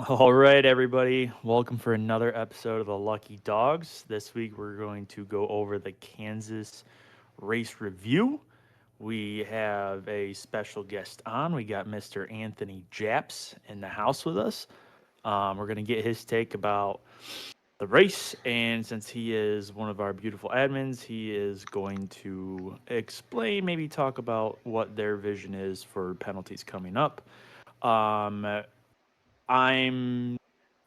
All right, everybody. Welcome for another episode of the Lucky Dogs. This week we're going to go over the Kansas race review. We have a special guest on. We got Mr. Anthony Japps in the house with us. We're going to get his take about the race. And since he is one of our beautiful admins, he is going to explain, maybe talk about what their vision is for penalties coming up. Um, I'm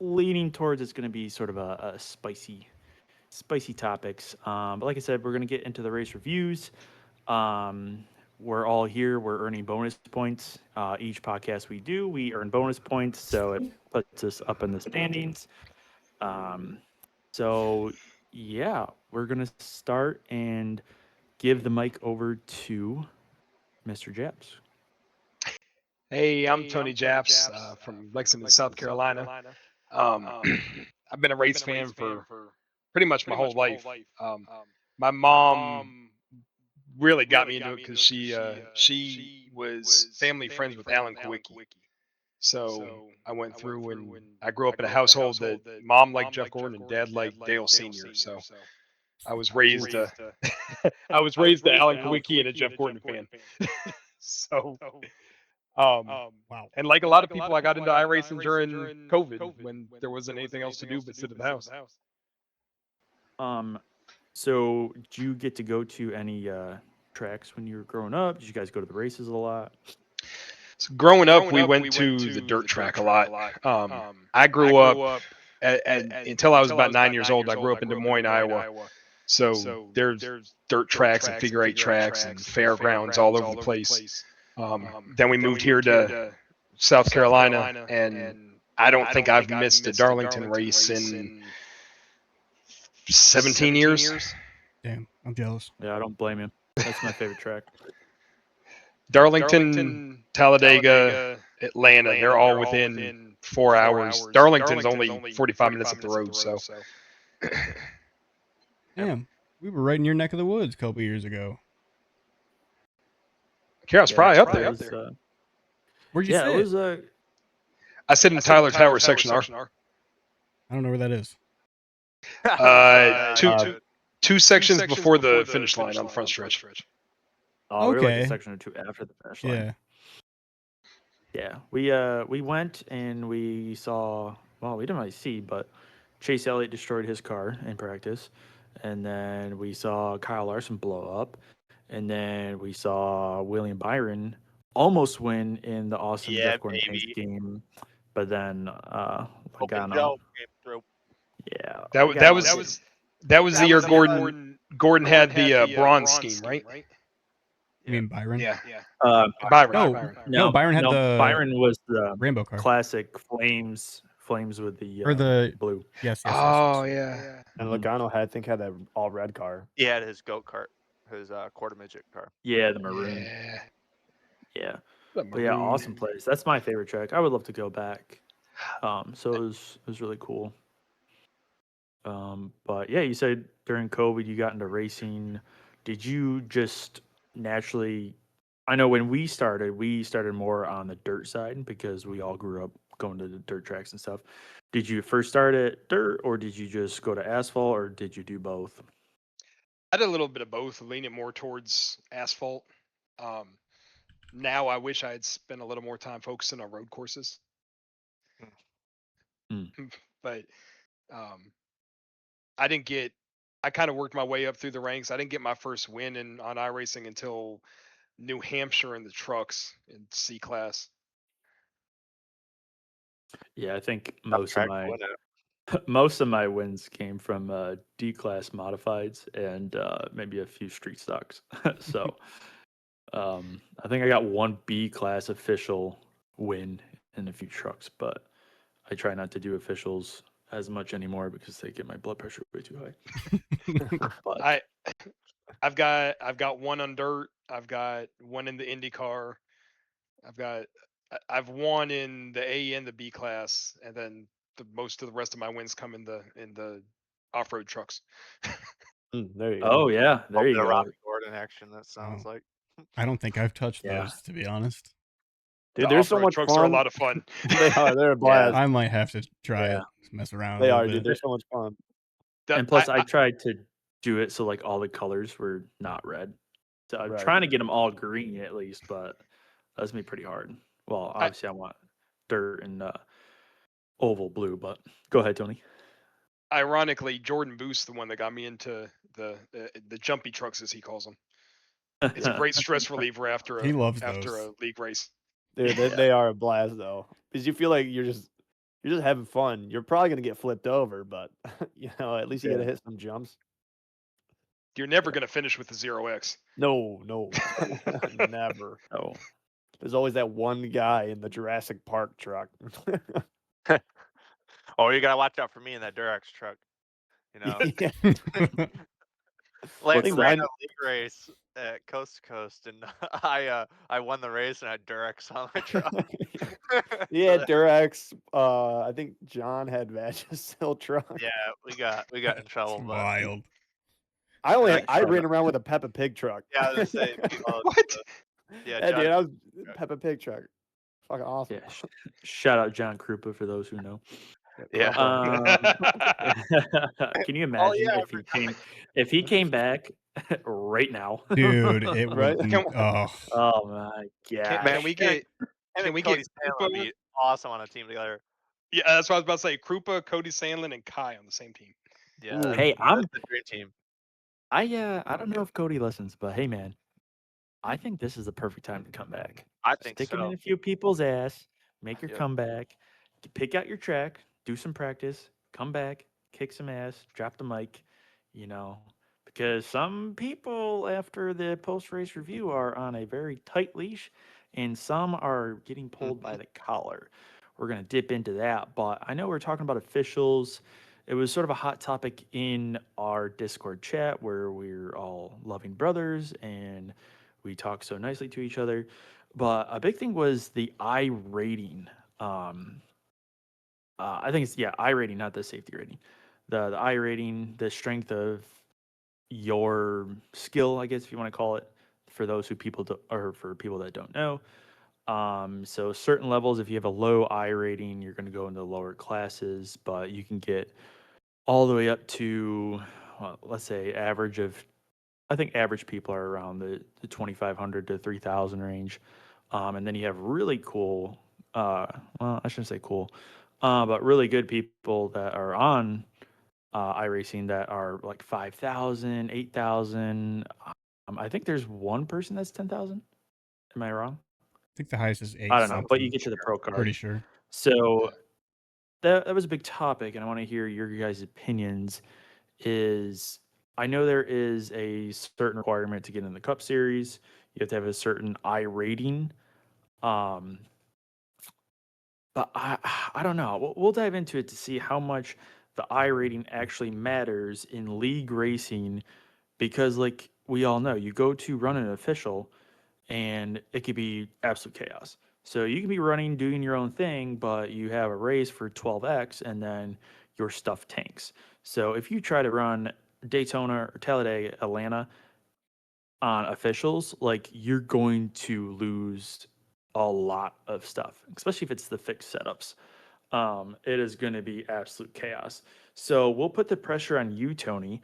leaning towards it's going to be sort of a spicy topics. But like I said, we're going to get into the race reviews. Um, we're all here. We're earning bonus points. Each podcast we do, we earn bonus points, so it puts us up in the standings. Um, so yeah, we're gonna start and give the mic over to Mr. Japs. Hey, I'm Tony Japps from Lexington, South Carolina. Um, I've been a race fan for pretty much my whole life. My mom really got me into it because she was family friends with Alan Kowicki. So I went through and I grew up in a household that mom liked Jeff Gordon and dad liked Dale Sr. So I was raised I was raised a Alan Kowicki and a Jeff Gordon fan. So Um, Wow. and like a lot of people, I got into iRacing during COVID when there wasn't anything else to do but sit at the house. Um, so did you get to go to any tracks when you were growing up? Did you guys go to the races a lot? So growing up, we went to the dirt track a lot. I grew up until I was about 9 years old. I grew up in Des Moines, Iowa. So there's dirt tracks and figure eight tracks and fairgrounds all over the place. Then we moved here to South Carolina, and I don't think I've missed a Darlington race in 17 years. Damn, I'm jealous. Yeah, I don't blame you. That's my favorite track. Darlington, Talladega, Atlanta, they're all within 4 hours. Darlington's only 45 minutes up the road, so. Damn, we were right in your neck of the woods a couple years ago. Carol's probably up there. Where'd you Yeah, sit? it was I sit in Tyler Tower, Section R. I don't know where that is. Two sections before the finish line on the front stretch. oh, we were like Okay. a section or two after the finish line. Yeah. Yeah, we went and we saw. Well, we didn't really see, but Chase Elliott destroyed his car in practice, and then we saw Kyle Larson blow up, and then we saw William Byron almost win in the awesome Jeff Gordon Pace game, but then Logano. Came through. Yeah, That was the year Gordon had the bronze scheme, right? You mean Byron? Yeah. Byron. No, Byron had the Byron was the rainbow car. classic flames with the Or the blue. Yes. Oh yeah. And Logano had that all red car. He had his goat kart, his quarter midget car. Yeah, the maroon. Yeah. But yeah, awesome place. That's my favorite track. I would love to go back. So it was really cool. But yeah, you said during COVID you got into racing. Did you just naturally? I know when we started more on the dirt side because we all grew up going to the dirt tracks and stuff. Did you first start at dirt, or did you just go to asphalt, or did you do both? I did a little bit of both, leaning more towards asphalt. Now I wish I had spent a little more time focusing on road courses. But I kind of worked my way up through the ranks. I didn't get my first win on iRacing until New Hampshire in the trucks in C class. Yeah, I think most of my wins came from D class modifieds and maybe a few street stocks. So I think I got one B class official win in a few trucks, but I try not to do officials as much anymore because they get my blood pressure way too high. But I've got one on dirt. I've got one in the IndyCar. I've won in the A and the B class, and then most of the rest of my wins come in the off-road trucks. There you go. Oh yeah, there you go. Rocky Gordon action. That sounds like. I don't think I've touched those, to be honest. Dude, The there's so off-road much trucks are a fun. lot of fun. They are. They're a blast. I might have to try Yeah. it. Mess around a They little are, bit. dude. They're so much fun. That- And plus, I I- tried to do it so like all the colors were not red. So I'm Right. trying to get them all green at least, but that's gonna be pretty hard. Well, I- obviously, I want dirt and oval blue, but go ahead, Tony. Ironically, Jordan Booth's the one that got me into the jumpy trucks, as he calls them. It's a great stress reliever after He loves a those. league race. Dude, they are a blast though. Because you feel like you're just having fun. You're probably gonna get flipped over, but at least you get to hit some jumps. You're never going to finish with the 0x. No, never. Oh, There's always that one guy in the Jurassic Park truck. Oh, you gotta watch out for me in that Durex truck. You know, Yeah. What's we that? ran a league race at Coast to Coast, and I won the race and I had Durex on my truck. He had Durex. I think John had Vagisil truck. Yeah, we got in trouble, It's but wild. I ran around with a Peppa Pig truck. yeah, I was gonna say, What? yeah, Yeah, John, dude, I was Peppa Pig truck. Fucking awesome. yeah. Shout out John Krupa for those who know. yeah. Can you Oh, imagine yeah, if he came back right now? Dude, it would. Right? Oh, Oh my god! Can we get? him Can and we Cody get Sandlin would Krupa? be awesome on a team together. Yeah, that's what I was about to say. Krupa, Cody Sandlin, and Kai on the same team. Yeah, Ooh. Hey, that's the dream team. I don't know if Cody listens, but hey man, I think this is the perfect time to come back. I think Stick it in so. a few people's ass, make your Yep. comeback, pick out your track, do some practice, come back, kick some ass, drop the mic, because some people after the post race review are on a very tight leash and some are getting pulled by the collar. We're going to dip into that, but I know we're talking about officials. It was sort of a hot topic in our Discord chat where we're all loving brothers and we talk so nicely to each other. But a big thing was the I rating. I think it's I rating, not the safety rating. The I rating, the strength of your skill, I guess if you want to call it, for those who people do, or for people that don't know. So certain levels, if you have a low I rating, you're going to go into lower classes, but you can get all the way up to, well, let's say I think average people are around the 2,500 to 3,000 range. And then you have really cool, well, I shouldn't say cool, but really good people that are on iRacing that are like 5,000, 8,000. I think there's one person that's 10,000. Am I wrong? I think the highest is 8 I don't know, but you something. get to the pro card. Pretty sure. So that was a big topic, and I want to hear your guys' opinions. I know there is a certain requirement to get in the Cup Series. You have to have a certain I rating. But I don't know. We'll dive into it to see how much the I rating actually matters in league racing, because like we all know, you go to run an official and it could be absolute chaos. So you can be running, doing your own thing, but you have a race for 12x and then your stuff tanks. So if you try to run Daytona or Talladega, Atlanta on officials, like you're going to lose a lot of stuff, especially if it's the fixed setups. It is going to be absolute chaos. So we'll put the pressure on you, Tony,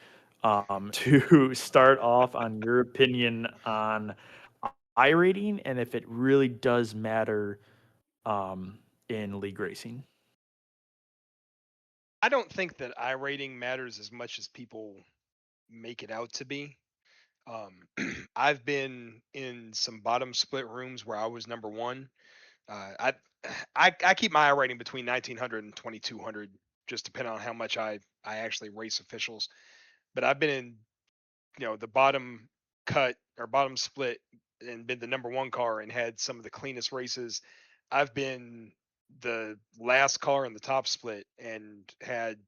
to start off on your opinion on I rating and if it really does matter in league racing. I don't think that I rating matters as much as people make it out to be. I've been in some bottom split rooms where I was number one. I keep my I rating between 1900 and 2200, just depending on how much I actually race officials. But I've been in the bottom cut or bottom split and been the number one car and had some of the cleanest races. I've been the last car in the top split and had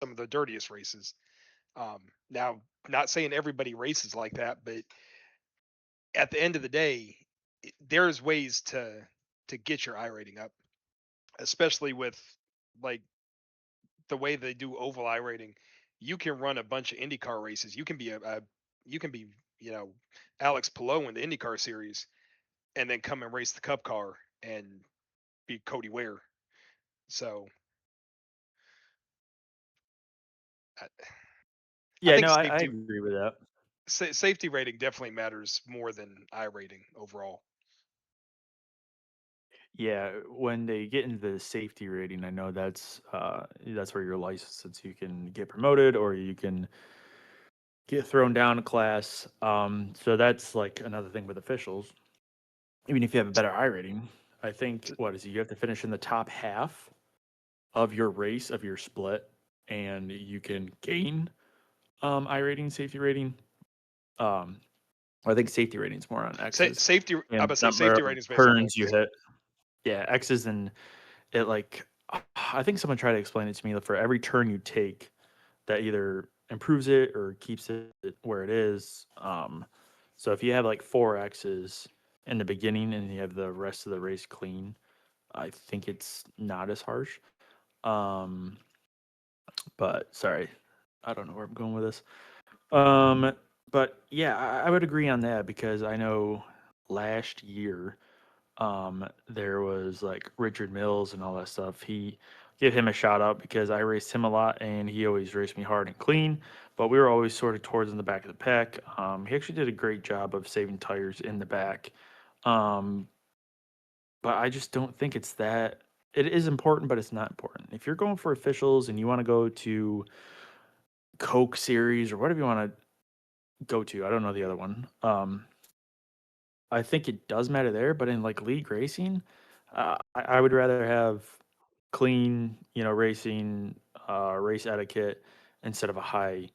some of the dirtiest races. Now, not saying everybody races like that, but at the end of the day, there's ways to get your I rating up, especially with like the way they do oval I rating. You can run a bunch of IndyCar races. You can be you can be Alex Palou in the IndyCar series, and then come and race the Cup car and beat Cody Ware. So I, I Yeah, think no, I agree with that. safety rating definitely matters more than I rating overall. Yeah, when they get into the safety rating, I know that's where you're licensed, since you can get promoted or you can get thrown down a class. So that's like another thing with officials. Even if you have a better I rating, I think what is it? You have to finish in the top half of your race of your split, and you can gain I rating, safety rating. Um, I think safety rating's more on X's Safety, I and would say number safety of rating is based off turns you X. hit. Yeah, X's and it like I think someone tried to explain it to me that for every turn you take, that either improves it or keeps it where it is. So if you have like four X's in the beginning and you have the rest of the race clean, I think it's not as harsh. Um, but sorry, I don't know where I'm going with this. But yeah, I would agree on that because I know last year there was like Richard Mills and all that stuff. He give him a shout out because I raced him a lot and he always raced me hard and clean, but we were always sort of towards in the back of the pack. He actually did a great job of saving tires in the back. Um, but I just don't think it's that. It is important, but it's not important. If you're going for officials and you want to go to Coke Series or whatever you want to go to, I don't know the other one. I think it does matter there, but in like league racing, I would rather have clean, racing, race etiquette instead of a high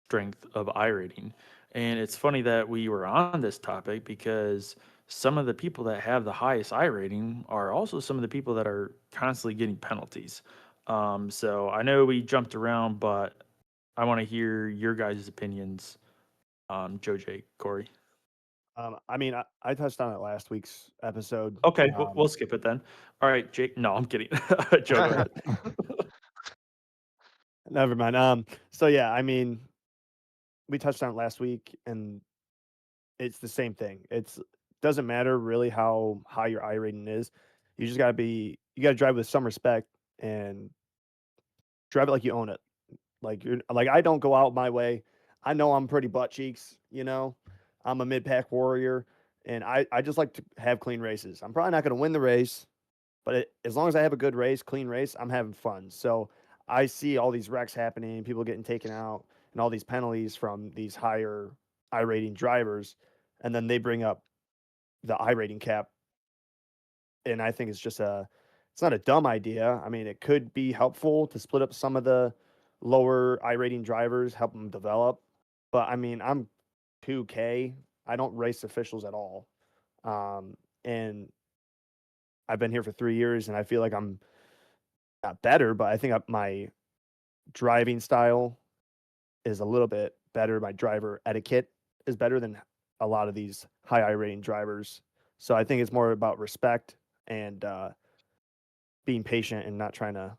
strength of I rating. And it's funny that we were on this topic because some of the people that have the highest I rating are also some of the people that are constantly getting penalties. So I know we jumped around, but I want to hear your guys' opinions. Joe, Jake, Corey. I mean, I touched on it last week's episode. Okay, we'll skip it then. All right, Jake. No, I'm kidding. Joe, go ahead. Never mind. So yeah, I mean, we touched on it last week, and it's the same thing. It's doesn't matter really how high your I rating is. You gotta drive with some respect and drive it like you own it. Like I don't go out my way. I know I'm pretty butt cheeks, you know. I'm a mid pack warrior, and I just like to have clean races. I'm probably not going to win the race, but as long as I have a good race, clean race, I'm having fun. So I see all these wrecks happening, people getting taken out, and all these penalties from these higher I rating drivers, and then they bring up the I rating cap, and I think it's not a dumb idea. I mean, it could be helpful to split up some of the lower I rating drivers, help them develop. But I mean, I'm 2K. I don't race officials at all. Um, and I've been here for 3 years, and I feel like I'm not better, but I think my driving style is a little bit better. My driver etiquette is better than a lot of these high I rating drivers. So I think it's more about respect and being patient and not trying to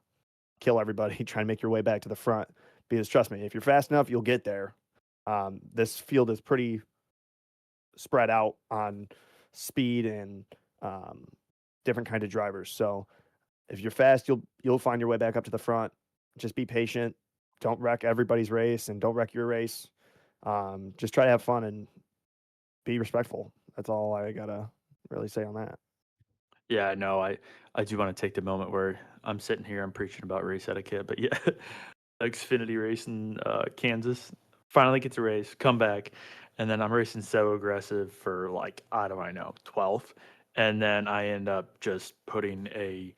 kill everybody, trying to make your way back to the front. Because trust me, if you're fast enough, you'll get there. This field is pretty spread out on speed and um, different kind of drivers. So if you're fast, you'll find your way back up to the front. Just be patient. Don't wreck everybody's race and don't wreck your race. Just try to have fun and be respectful. That's all I gotta really say on that. Yeah, no, I do want to take the moment where I'm sitting here, I'm preaching about race etiquette, but yeah, Xfinity race in Kansas, finally get to race, come back, and then I'm racing so aggressive for like I don't know 12th, and then I end up just putting a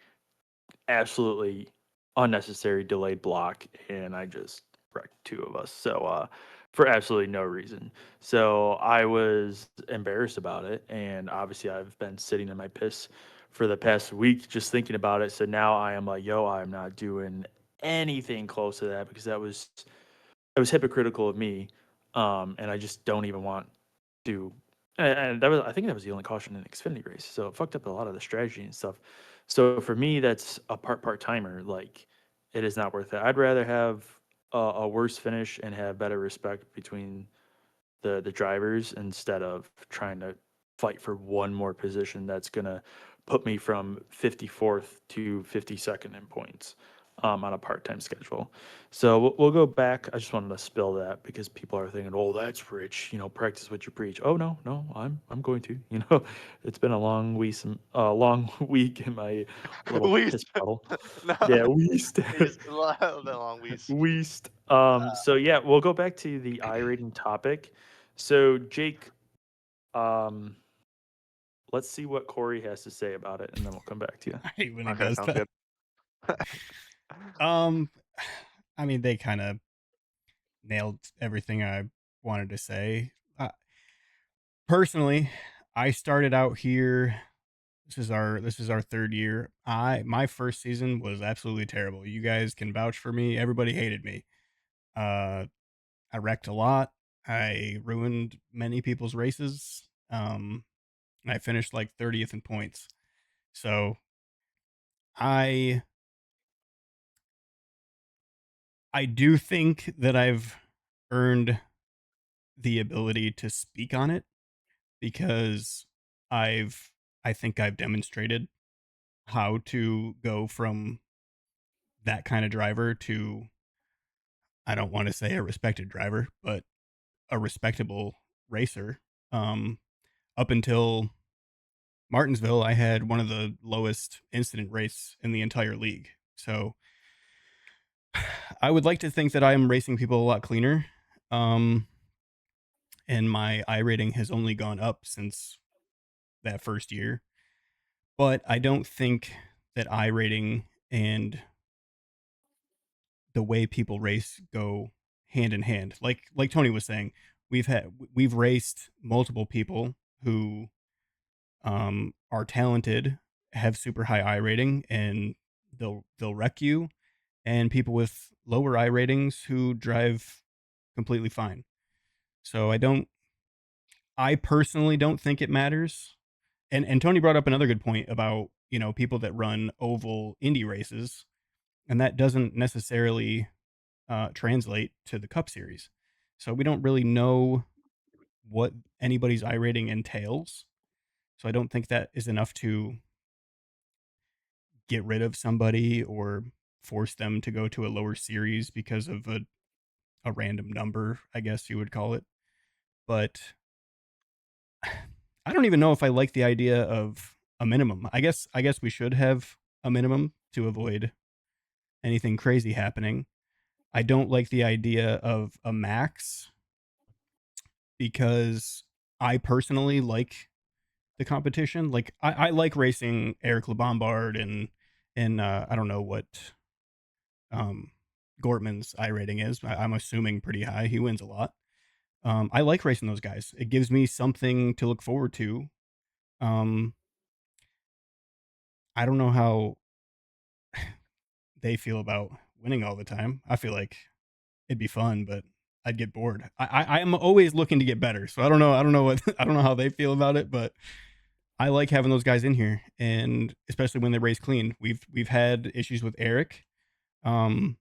absolutely unnecessary delayed block, and I just wrecked two of us. So for absolutely no reason. So I was embarrassed about it, and obviously I've been sitting in my piss for the past week just thinking about it. So now I am like, yo, I'm not doing anything close to that because that was hypocritical of me, and I just don't even want to. And that was, I think that was the only caution in Xfinity race, so it fucked up a lot of the strategy and stuff. So for me, that's a part timer. Like, it is not worth it. I'd rather have a worse finish and have better respect between the drivers instead of trying to fight for one more position that's gonna put me from 54th to 52nd in points on a part-time schedule. So we'll go back. I just wanted to spill that because people are thinking, "Oh, that's rich." Practice what you preach. Oh no, I'm going to. It's been a long week, long week in my little piss Weast. puddle. No, Yeah, weast. a little bit long weast. Weast. So yeah, we'll go back to the iRating topic. So Jake, um, let's see what Corey has to say about it, and then we'll come back to you. I hate when he Okay, does sounds that. good. I mean, they kind of nailed everything I wanted to say. Personally, I started out here. This is our third year. My first season was absolutely terrible. You guys can vouch for me. Everybody hated me. Uh, I wrecked a lot. I ruined many people's races. I finished like 30th in points. So I I do think that I've earned the ability to speak on it because I've I think I've demonstrated how to go from that kind of driver to, I don't want to say a respected driver, but a respectable racer. Um, Up until Martinsville, I had one of the lowest incident rates in the entire league. So I would like to think that I am racing people a lot cleaner. Um, and my I rating has only gone up since that first year. But I don't think that I rating and the way people race go hand in hand. Like Tony was saying, we've raced multiple people who are talented, have super high I rating, and they'll wreck you, and people with lower I ratings who drive completely fine. So I personally don't think it matters. And Tony brought up another good point about, people that run oval Indy races, and that doesn't necessarily translate to the Cup Series. So we don't really know what anybody's I rating entails. So I don't think that is enough to get rid of somebody or force them to go to a lower series because of a random number, I guess you would call it. But I don't even know if I like the idea of a minimum. I guess we should have a minimum to avoid anything crazy happening. I don't like the idea of a max because I personally like the competition. Like I like racing Eric LeBombard and I don't know what um Gortman's I rating is. I'm assuming pretty high. He wins a lot. I like racing those guys. It gives me something to look forward to. Um, I don't know how they feel about winning all the time. I feel like it'd be fun, but I'd get bored. I am always looking to get better. So I don't know. I don't know what I don't know how they feel about it, but I like having those guys in here, and especially when they race clean. We've had issues with Eric. I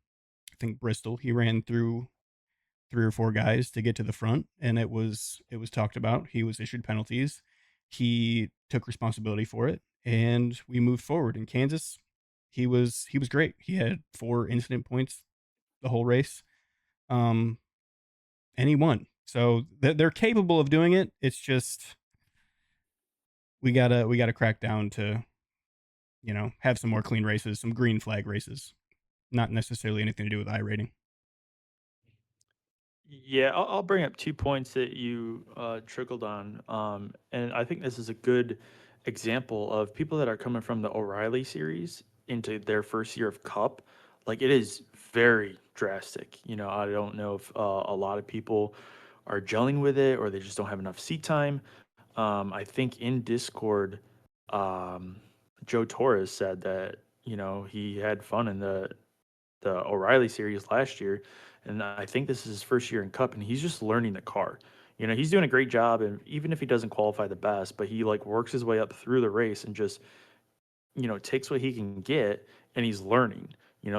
think Bristol. He ran through 3 or 4 guys to get to the front, and it was talked about. He was issued penalties. He took responsibility for it, and we moved forward. In Kansas, he was great. He had 4 incident points the whole race, um, and he won. So they're capable of doing it. It's just we gotta crack down to have some more clean races, some green flag races, not necessarily anything to do with I rating. Yeah, I'll bring up 2 points that you trickled on, and I think this is a good example of people that are coming from the O'Reilly series into their first year of Cup. Like it is very drastic. I don't know if a lot of people are gelling with it or they just don't have enough seat time. I think in Discord, um, Joe Torres said that he had fun in the O'Reilly series last year, and I think this is his first year in Cup, and he's just learning the car. He's doing a great job, and even if he doesn't qualify the best, but he like works his way up through the race and just takes what he can get, and he's learning.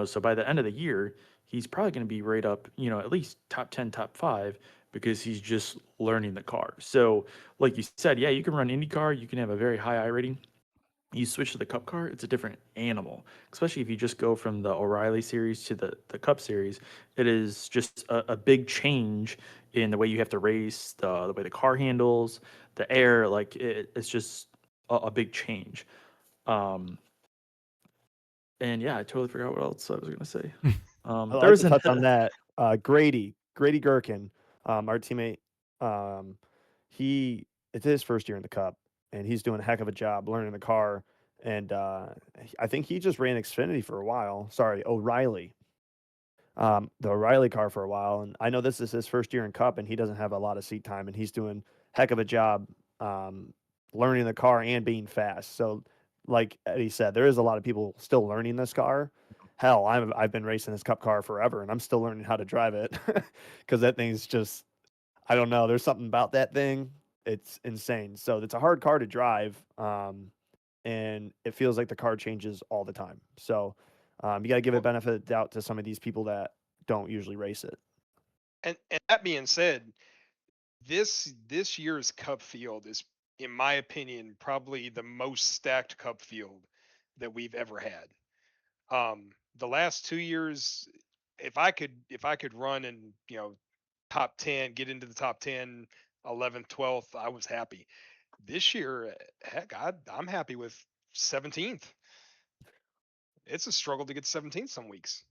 So by the end of the year, he's probably going to be right up, at least top 10, top 5, because he's just learning the car. So, like you said, yeah, you can run IndyCar, you can have a very high I rating. You switch to the Cup car, it's a different animal. Especially if you just go from the O'Reilly series to the Cup series, it is just a big change in the way you have to race, the way the car handles, the air. Like it's just a big change. Um, and yeah, I totally forgot what else I was gonna say. I'd There like was to an touch on that. Grady Gherkin, our teammate, um, he it's his first year in the Cup, and he's doing a heck of a job learning the car. And I think he just ran Xfinity for a while. Sorry, O'Reilly, the O'Reilly car for a while. And I know this is his first year in Cup, and he doesn't have a lot of seat time, and he's doing heck of a job um, learning the car and being fast. So, like Eddie said, there is a lot of people still learning this car. Hell, I've been racing this Cup car forever, and I'm still learning how to drive it because that thing's just I don't know. There's something about that thing. It's insane. So it's a hard car to drive, and it feels like the car changes all the time. So you got to give a Well, benefit of doubt to some of these people that don't usually race it. and that being said, this year's Cup field is, in my opinion, probably the most stacked Cup field that we've ever had. The last 2 years, if I could run and top 10, get into the top 10, 11th, 12th, I was happy. This year, heck, I'm happy with 17th. It's a struggle to get 17th some weeks.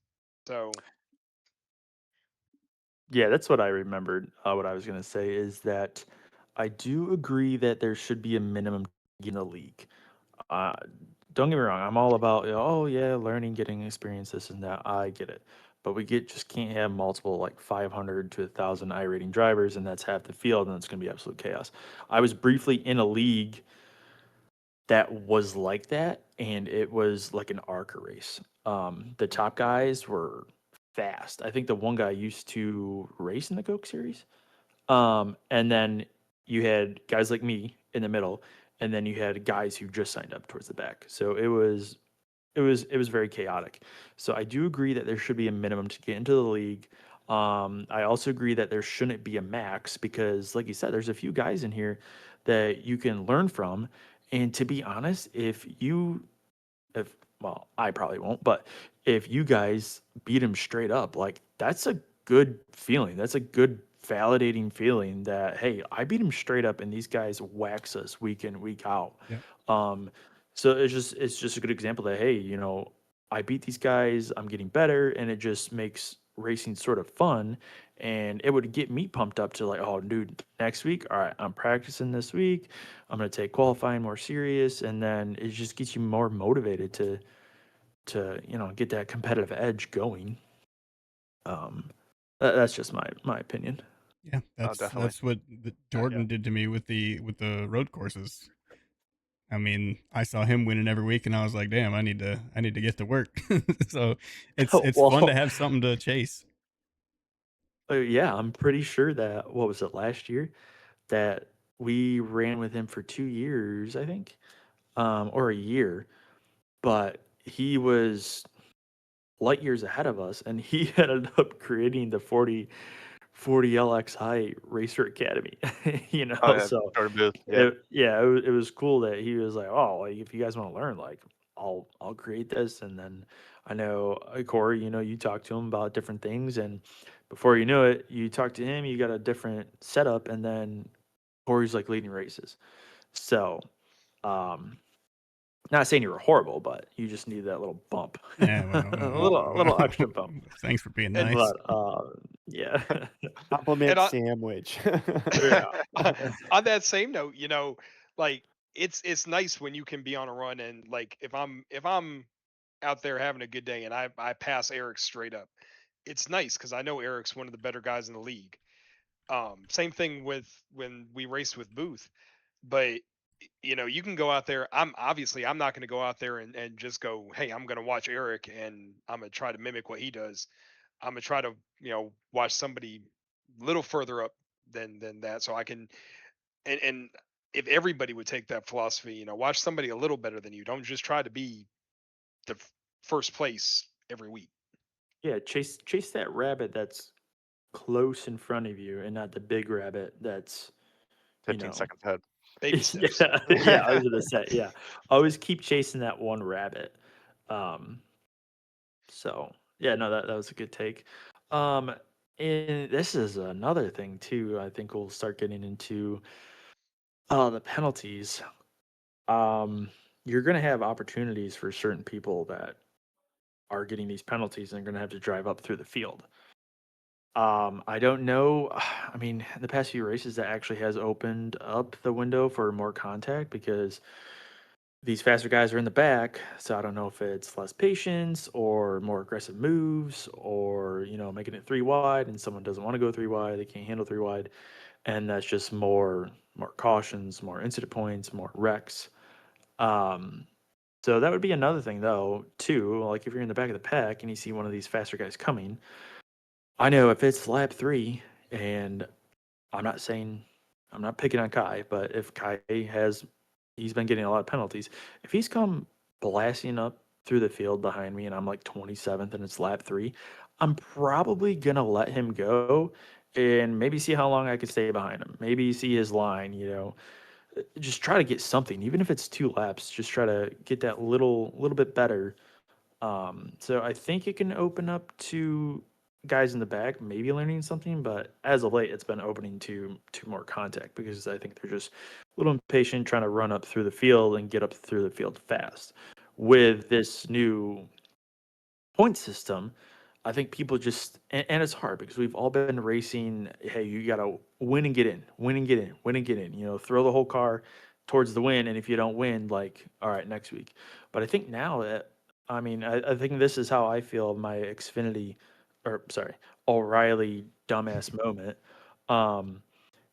So Yeah, that's what I remembered. What I was gonna say is that I do agree that there should be a minimum in the league. Uh, don't get me wrong. I'm all about oh yeah, learning, getting experience, this and that. I get it, but we just can't have multiple like 500 to 1,000 I rating drivers, and that's half the field, and it's gonna be absolute chaos. I was briefly in a league that was like that, and it was like an ARCA race. The top guys were fast. I think the one guy used to race in the Coke Series. And then you had guys like me in the middle, and then you had guys who just signed up towards the back. So it was very chaotic. So I do agree that there should be a minimum to get into the league. I also agree that there shouldn't be a max because, like you said, there's a few guys in here that you can learn from. And to be honest, if well, I probably won't, but if you guys beat him straight up, like that's a good feeling. That's a good validating feeling that hey, I beat him straight up and these guys wax us week in, week out. Yep. Um, so it's just a good example that hey, I beat these guys, I'm getting better, and it just makes racing sort of fun. And it would get me pumped up to like, oh dude, next week, all right, I'm practicing this week. I'm gonna take qualifying more serious, and then it just gets you more motivated to get that competitive edge going. Um, that's just my opinion. Yeah, Oh, that's definitely. what Jordan did to me with the road courses. I mean, I saw him winning every week, and I was like, "Damn, I need to get to work." So it's fun to Well, have something to chase. yeah, I'm pretty sure that what was it last year that we ran with him for 2 years, I think, or a year, but he was light years ahead of us, and he ended up creating the 40 LX High Racer Academy. Oh yeah, So Jordan Booth. Yep. it was cool that he was like, oh, like if you guys want to learn, like I'll create this, and then I know Corey, you talk to him about different things, and before you know it, you talk to him, you got a different setup, and then Corey's like leading races. So, um, not saying you were horrible, but you just need that little bump, Yeah, a little extra bump. thanks for being and nice. But yeah, Compliment and sandwich. yeah. on that same note, like it's nice when you can be on a run and like if I'm out there having a good day and I pass Eric straight up, it's nice because I know Eric's one of the better guys in the league. Same thing with when we raced with Booth, but you can go out there. I'm not going to go out there and just go, hey, I'm going to watch Eric and I'm going to try to mimic what he does. I'm going to try to watch somebody a little further up than that so I can and if everybody would take that philosophy, watch somebody a little better than you. Don't just try to be the first place every week. Yeah, chase that rabbit that's close in front of you and not the big rabbit that's, you 15 know, seconds ahead. Baby steps. yeah, yeah, I was gonna say, yeah. Always keep chasing that one rabbit. Um, so yeah, no, that was a good take. Um, and this is another thing too. I think we'll start getting into the penalties. Um, you're gonna have opportunities for certain people that are getting these penalties and are gonna have to drive up through the field. I don't know. I mean, the past few races that actually has opened up the window for more contact because these faster guys are in the back. So I don't know if it's less patience or more aggressive moves or, making it three wide and someone doesn't want to go three wide, they can't handle three wide. And that's just more cautions, more incident points, more wrecks. Um, so that would be another thing though, too. Like if you're in the back of the pack and you see one of these faster guys coming, I know if it's lap three, and I'm not saying I'm not picking on Kai, but if Kai he's been getting a lot of penalties. If he's come blasting up through the field behind me and I'm like 27th and it's lap three, I'm probably gonna let him go and maybe see how long I can stay behind him. Maybe see his line, just try to get something, even if it's two laps. Just try to get that little bit better. So I think it can open up to guys in the back maybe learning something, but as of late, it's been opening to more contact because I think they're just a little impatient trying to run up through the field and get up through the field fast. With this new point system, I think people just and it's hard because we've all been racing. Hey, you gotta win and get in, win and get in, win and get in. Throw the whole car towards the win, and if you don't win, like all right, next week. But I think now that I mean, I think this is how I feel my Xfinity, or sorry, O'Reilly dumbass moment. Um,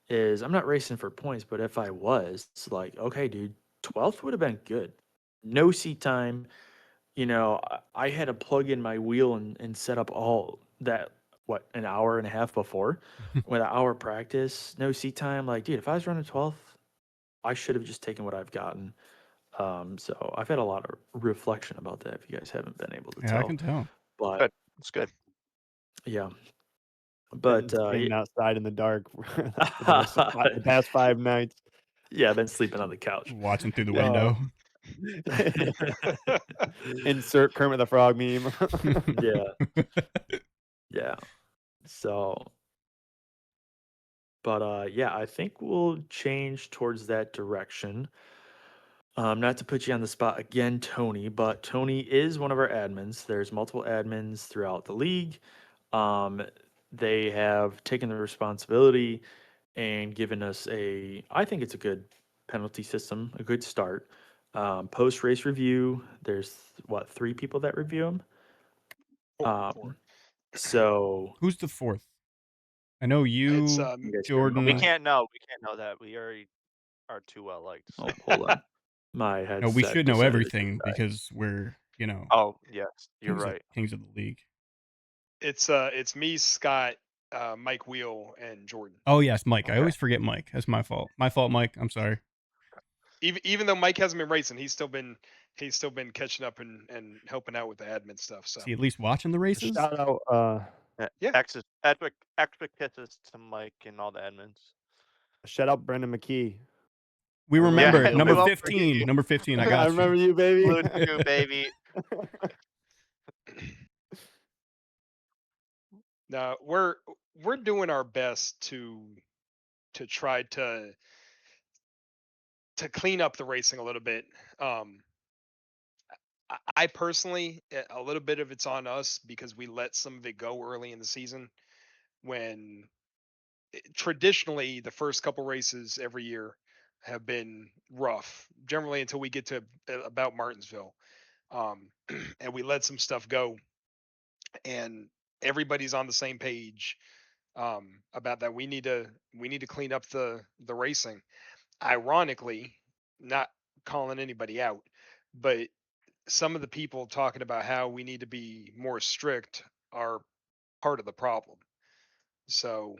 is I'm not racing for points, but if I was, it's like, okay, dude, 12th would have been good. No seat time, I had to plug in my wheel and set up all that, what, an hour and a half before with an hour practice, no seat time. Like, dude, if I was running 12th, I should have just taken what I've gotten. So I've had a lot of reflection about that if you guys haven't been able to Yeah, I tell. can tell. But Good. It's good. yeah, Been but standing outside in the dark for the past 5 nights. yeah, I've been sleeping on the couch. Watching through the Oh. window. Insert Kermit the Frog meme. Yeah, yeah. So, but yeah, I think we'll change towards that direction. Not to put you on the spot again, Tony, but Tony is one of our admins. There's multiple admins throughout the league. Um, they have taken the responsibility and given us I think it's a good penalty system, a good start. Post race review, there's what, three people that review them. Four. So Who's the fourth? I know It's you, you guys can Jordan. We remember. can't know. We can't know that. We already are too well liked. So. Oh, hold on. My No, we headset should know decided to just everything die. because we're, Oh yes, you're right. kings of the league. It's me, Scott, Mike Wheel, and Jordan. Oh yes, Mike. I Okay. always forget Mike. That's my fault. My fault, Mike. I'm sorry. Even though Mike hasn't been racing, he's still been catching up and helping out with the admin stuff. So Is he at least watching the races? Shout out, Yeah. Extra kisses to Mike and all the admins. shout out Brendan McKee. We I remember you, it. we Number won't 15. forget Number 15. I I got remember you. you, baby. you. Blue 2, baby. Now we're doing our best to try to clean up the racing a little bit. I personally, a little bit of it's on us because we let some of it go early in the season when traditionally the first couple races every year have been rough, generally until we get to about Martinsville. And we let some stuff go, and everybody's on the same page about that. We need to clean up the racing. Ironically, not calling anybody out, but some of the people talking about how we need to be more strict are part of the problem. So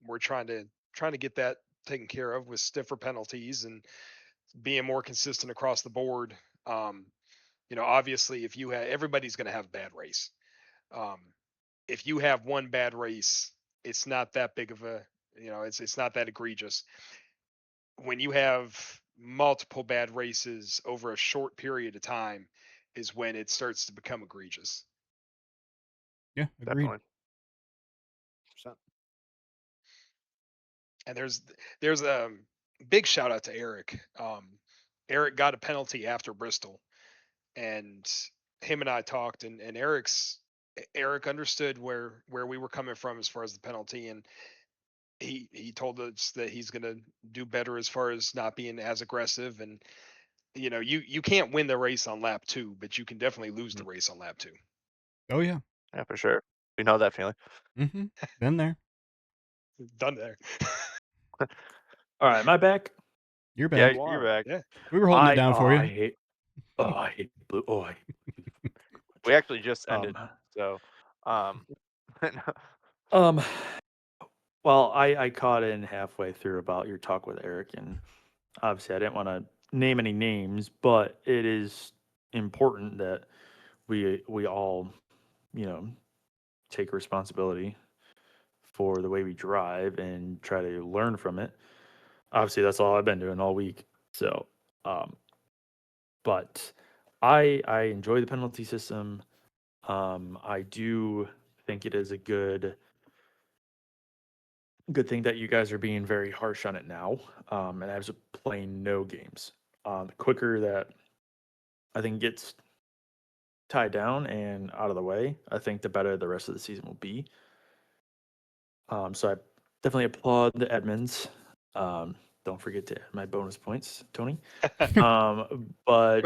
we're trying to get that taken care of with stiffer penalties and being more consistent across the board. Obviously, if you have everybody's going to have a bad race. Um, if you have one bad race, it's not that big of a, it's not that egregious. When you have multiple bad races over a short period of time is when it starts to become egregious. Yeah, agreed. Definitely. And there's a big shout out to Eric. Eric got a penalty after Bristol, and him and I talked, and Eric understood where we were coming from as far as the penalty, and he told us that he's going to do better as far as not being as aggressive. And you can't win the race on lap 2, but you can definitely lose the race on lap 2. Oh yeah. Yeah, for sure. We know that feeling. Mm-hmm. Been there. Done there. All right, my back. You're Yeah, back. You you're are. back. Yeah. We were holding it down for I you. hate. Oh, I hate blue. Oh, I hate blue. We actually just ended, Um, so um, um. Well, I caught in halfway through about your talk with Eric, and obviously I didn't want to name any names, but it is important that we all, you know, take responsibility for the way we drive and try to learn from it. Obviously, that's all I've been doing all week. So, um, but I enjoy the penalty system. I do think it is a good thing that you guys are being very harsh on it now. And I was playing no games. The quicker that I think gets tied down and out of the way, I think the better the rest of the season will be. So I definitely applaud the admins. Don't forget to add my bonus points, Tony. But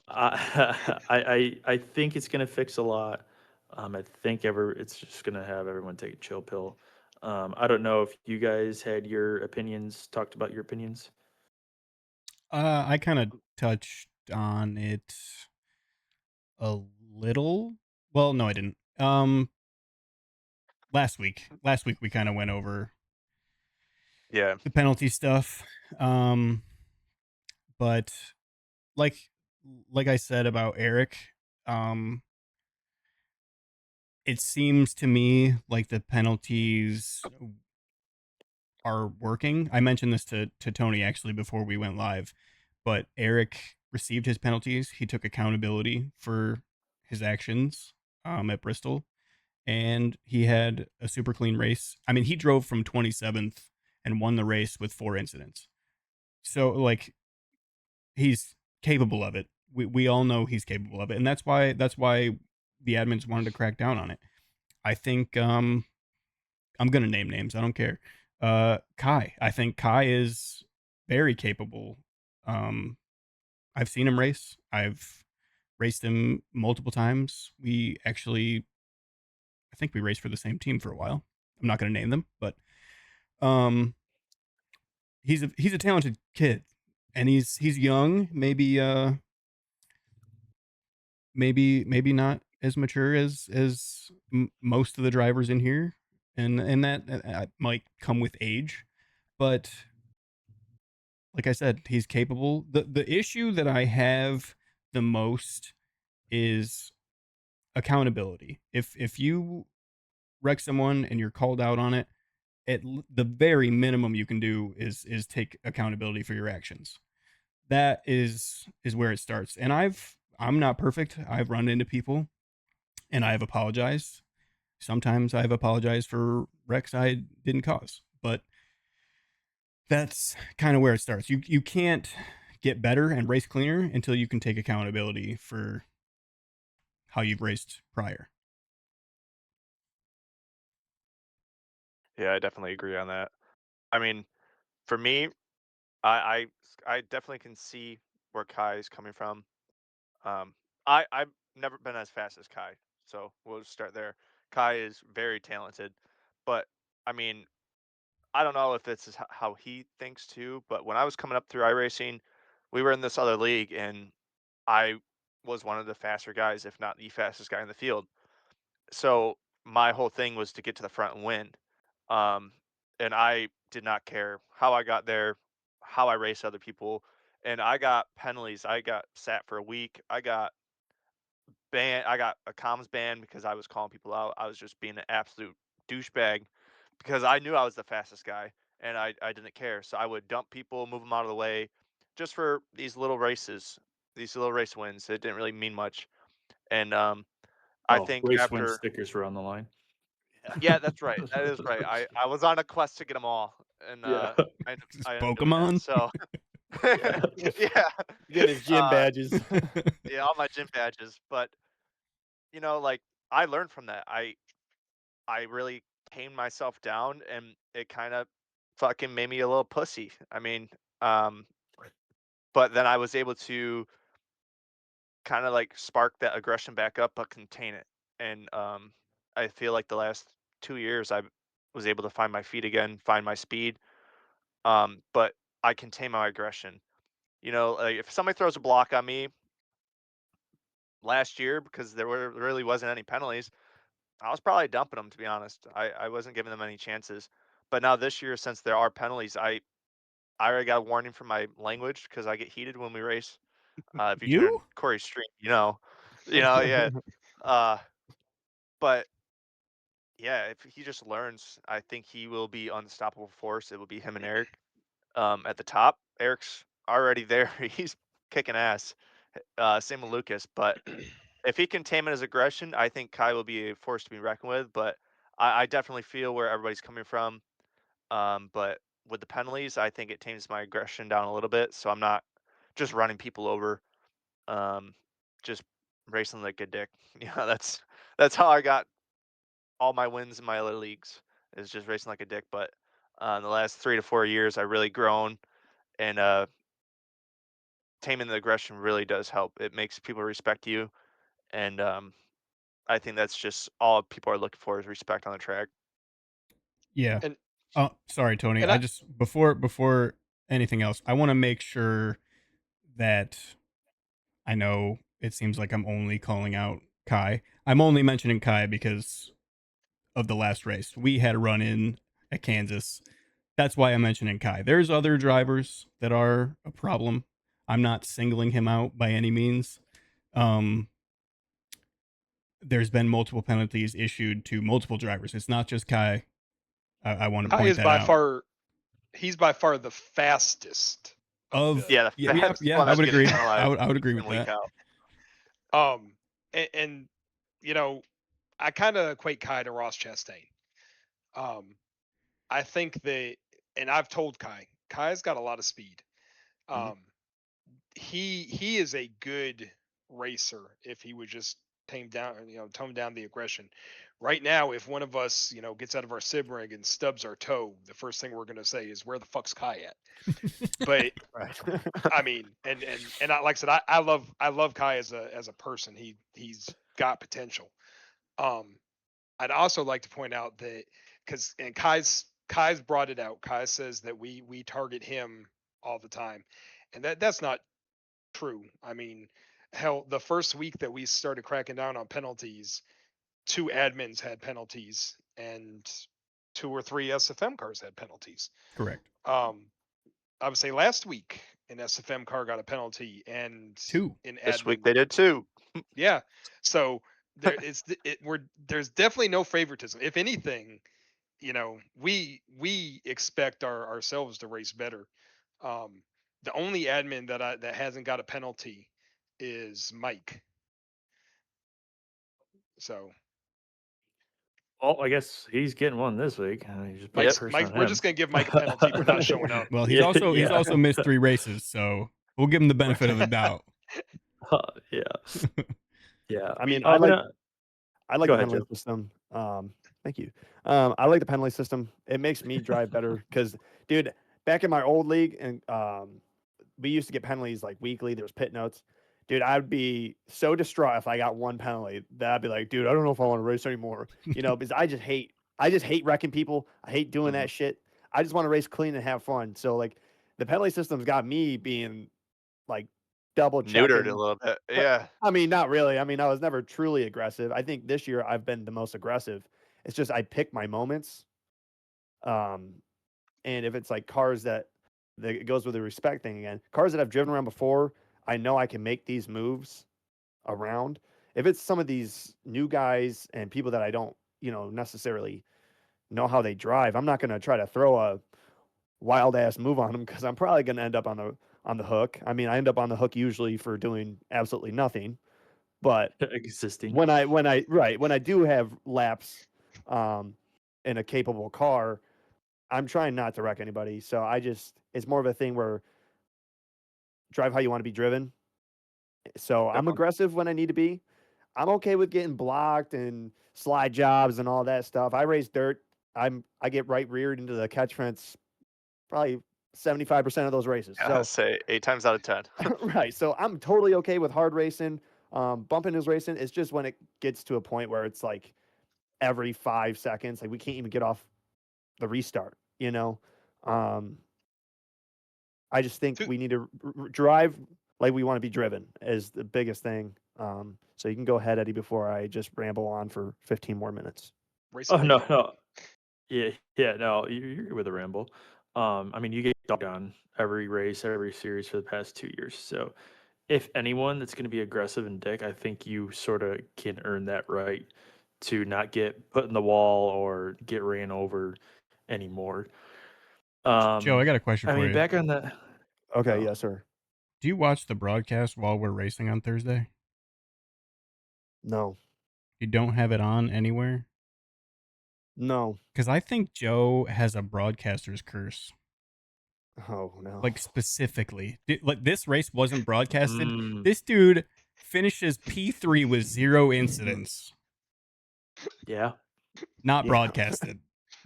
I think it's gonna fix a lot. I think it's just gonna have everyone take a chill pill. I don't know if you guys had your opinions, talked about your opinions. I kind of touched on it a little. Well, no, I didn't. Last week we kind of went over yeah, the penalty stuff. But like like I said about Eric, um, it seems to me like the penalties are working. I mentioned this to Tony actually before we went live, but Eric received his penalties. He took accountability for his actions at Bristol, and he had a super clean race. I mean, he drove from 27th and won the race with 4 incidents. So like he's capable of it. We all know he's capable of it, and that's why the admins wanted to crack down on it. I think I'm gonna name names. I don't care. Kai. I think Kai is very capable. Um, I've seen him race. I've raced him multiple times. I think we raced for the same team for a while. I'm not gonna name them, but um, he's a talented kid, and he's young. Maybe not as mature as most of the drivers in here, and that might come with age, but like I said, he's capable. The issue that I have the most is accountability. If you wreck someone and you're called out on it, the very minimum you can do is take accountability for your actions. That is where it starts. And I'm not perfect. I've run into people and I've apologized. Sometimes I've apologized for wrecks I didn't cause, but that's kind of where it starts. You can't get better and race cleaner until you can take accountability for how you've raced prior. yeah, I definitely agree on that. I mean, for me, I definitely can see where Kai is coming from. Um, I've never been as fast as Kai, so we'll just start there. Kai is very talented, but I mean, I don't know if this is how he thinks too. But when I was coming up through iRacing, we were in this other league, and I was one of the faster guys, if not the fastest guy in the field. So my whole thing was to get to the front and win. Um, and I did not care how I got there, how I raced other people, and I got penalties. I got sat for a week. I got banned. I got a comms ban because I was calling people out. I was just being an absolute douchebag because I knew I was the fastest guy and I didn't care. So I would dump people, move them out of the way, just for these little races, these little race wins. It didn't really mean much. And I think race win after, stickers were on the line. yeah, that's right. That is right. I was on a quest to get them all, and Yeah. I ended up doing that. Pokemon. So Yeah. yeah, Getting his gym badges. yeah, all my gym badges. But like I learned from that. I really tamed myself down, and it kind of fucking made me a little pussy. I mean, um, but then I was able to kind of like spark that aggression back up, but contain it. And I feel like the last 2 years I was able to find my feet again, find my speed. But I contain my aggression. Like if somebody throws a block on me last year because really wasn't any penalties, I was probably dumping them, to be honest. I wasn't giving them any chances. But now this year, since there are penalties, I already got a warning from my language because I get heated when we race. If you turn You? on Corey's stream, yeah. Uh, but yeah, if he just learns, I think he will be unstoppable force. It will be him and Eric at the top. Eric's already there. He's kicking ass. Same with Lucas. But if he can tame his aggression, I think Kai will be a force to be reckoned with. But I definitely feel where everybody's coming from. But with the penalties, I think it tames my aggression down a little bit. So I'm not just running people over, just racing like a dick. That's how I got all my wins in my other leagues, is just racing like a dick. But in the last 3 to 4 years, I really grown, and taming the aggression really does help. It makes people respect you, and I think that's just all people are looking for, is respect on the track. Yeah. And Oh, sorry, Tony. and I I just before anything else, I want to make sure that I know it seems like I'm only calling out Kai. I'm only mentioning Kai because of the last race. We had a run in at Kansas. That's why I'm mentioning Kai. There's other drivers that are a problem. I'm not singling him out by any means. Um, there's been multiple penalties issued to multiple drivers. It's not just Kai. I want to Kai point is that out. he's by far the fastest Of Yeah, the yeah, fastest yeah, one I that's would getting agree. penalized I would agree week with in, week that. out. and I kind of equate Kai to Ross Chastain. I think that, and I've told Kai's got a lot of speed. Um, he is a good racer if he would just tone down the aggression. Right now, if one of us, gets out of our sim rig and stubs our toe, the first thing we're gonna say is, "Where the fuck's Kai at?" But Right. I mean, and I, like I said, I love Kai as a person. He's got potential. Um, I'd also like to point out that, and Kai's brought it out. Kai says that we target him all the time, and that's not true. I mean, hell, the first week that we started cracking down on penalties, 2 admins had penalties, and 2 or 3 SFM cars had penalties. Correct. I would say last week an SFM car got a penalty, and 2. in This week admin, they did too. yeah. So there's definitely no favoritism. If anything, we expect ourselves to race better. The only admin that hasn't got a penalty is Mike. So Well, I guess he's getting one this week. You just put the curse on we're him. just gonna give Mike a penalty for not showing up. Well, Yeah, he's yeah. also missed 3 races, so we'll give him the benefit of the doubt. Yeah. Yeah. I mean, I'm I gonna like go the ahead, penalty Joe. system. Thank you. I like the penalty system. It makes me drive better because, dude, back in my old league, and we used to get penalties like weekly. There was pit notes. Dude, I'd be so distraught if I got one penalty that I'd be like, dude, I don't know if I want to race anymore. Because I just hate wrecking people. I hate doing that shit. I just want to race clean and have fun. So like, the penalty system's got me being like double Neutered checking. a little bit. But, Yeah. I mean, not really. I mean, I was never truly aggressive. I think this year I've been the most aggressive. It's just I pick my moments. And if it's like cars that it goes with the respect thing again, cars that I've driven around before, I know I can make these moves around. if it's some of these new guys and people that I don't, necessarily know how they drive, I'm not going to try to throw a wild ass move on them because I'm probably going to end up on the hook. I mean, I end up on the hook usually for doing absolutely nothing. But Existing. when I do have laps in a capable car, I'm trying not to wreck anybody. So it's more of a thing where drive how you want to be driven. So I'm Definitely. aggressive when I need to be. I'm okay with getting blocked and slide jobs and all that stuff. I race dirt. I get right reared into the catch fence probably 75% of those races. Yeah, So say 8 times out of 10. right. So I'm totally okay with hard racing. Bumping is racing. It's just when it gets to a point where it's like every 5 seconds, like we can't even get off the restart, I just think Two we need to drive like we want to be driven is the biggest thing. So you can go ahead, Eddie, before I just ramble on for 15 more minutes. racing Oh like no, hell. no. Yeah, no, you're good with a ramble. I mean, you get dogged on every race, every series for the past 2 years. So if anyone that's going to be aggressive and dick, I think you sort of can earn that right to not get put in the wall or get ran over anymore. Joe, I got a question I for mean, you. back on the Okay, oh, yes, sir. Do you watch the broadcast while we're racing on Thursday? No, You don't have it on anywhere? no. Because I think Joe has a broadcaster's curse. Oh no. Like, specifically. Like, this race wasn't broadcasted. mm, This dude finishes P3 with 0 incidents. yeah, Not Yeah. broadcasted.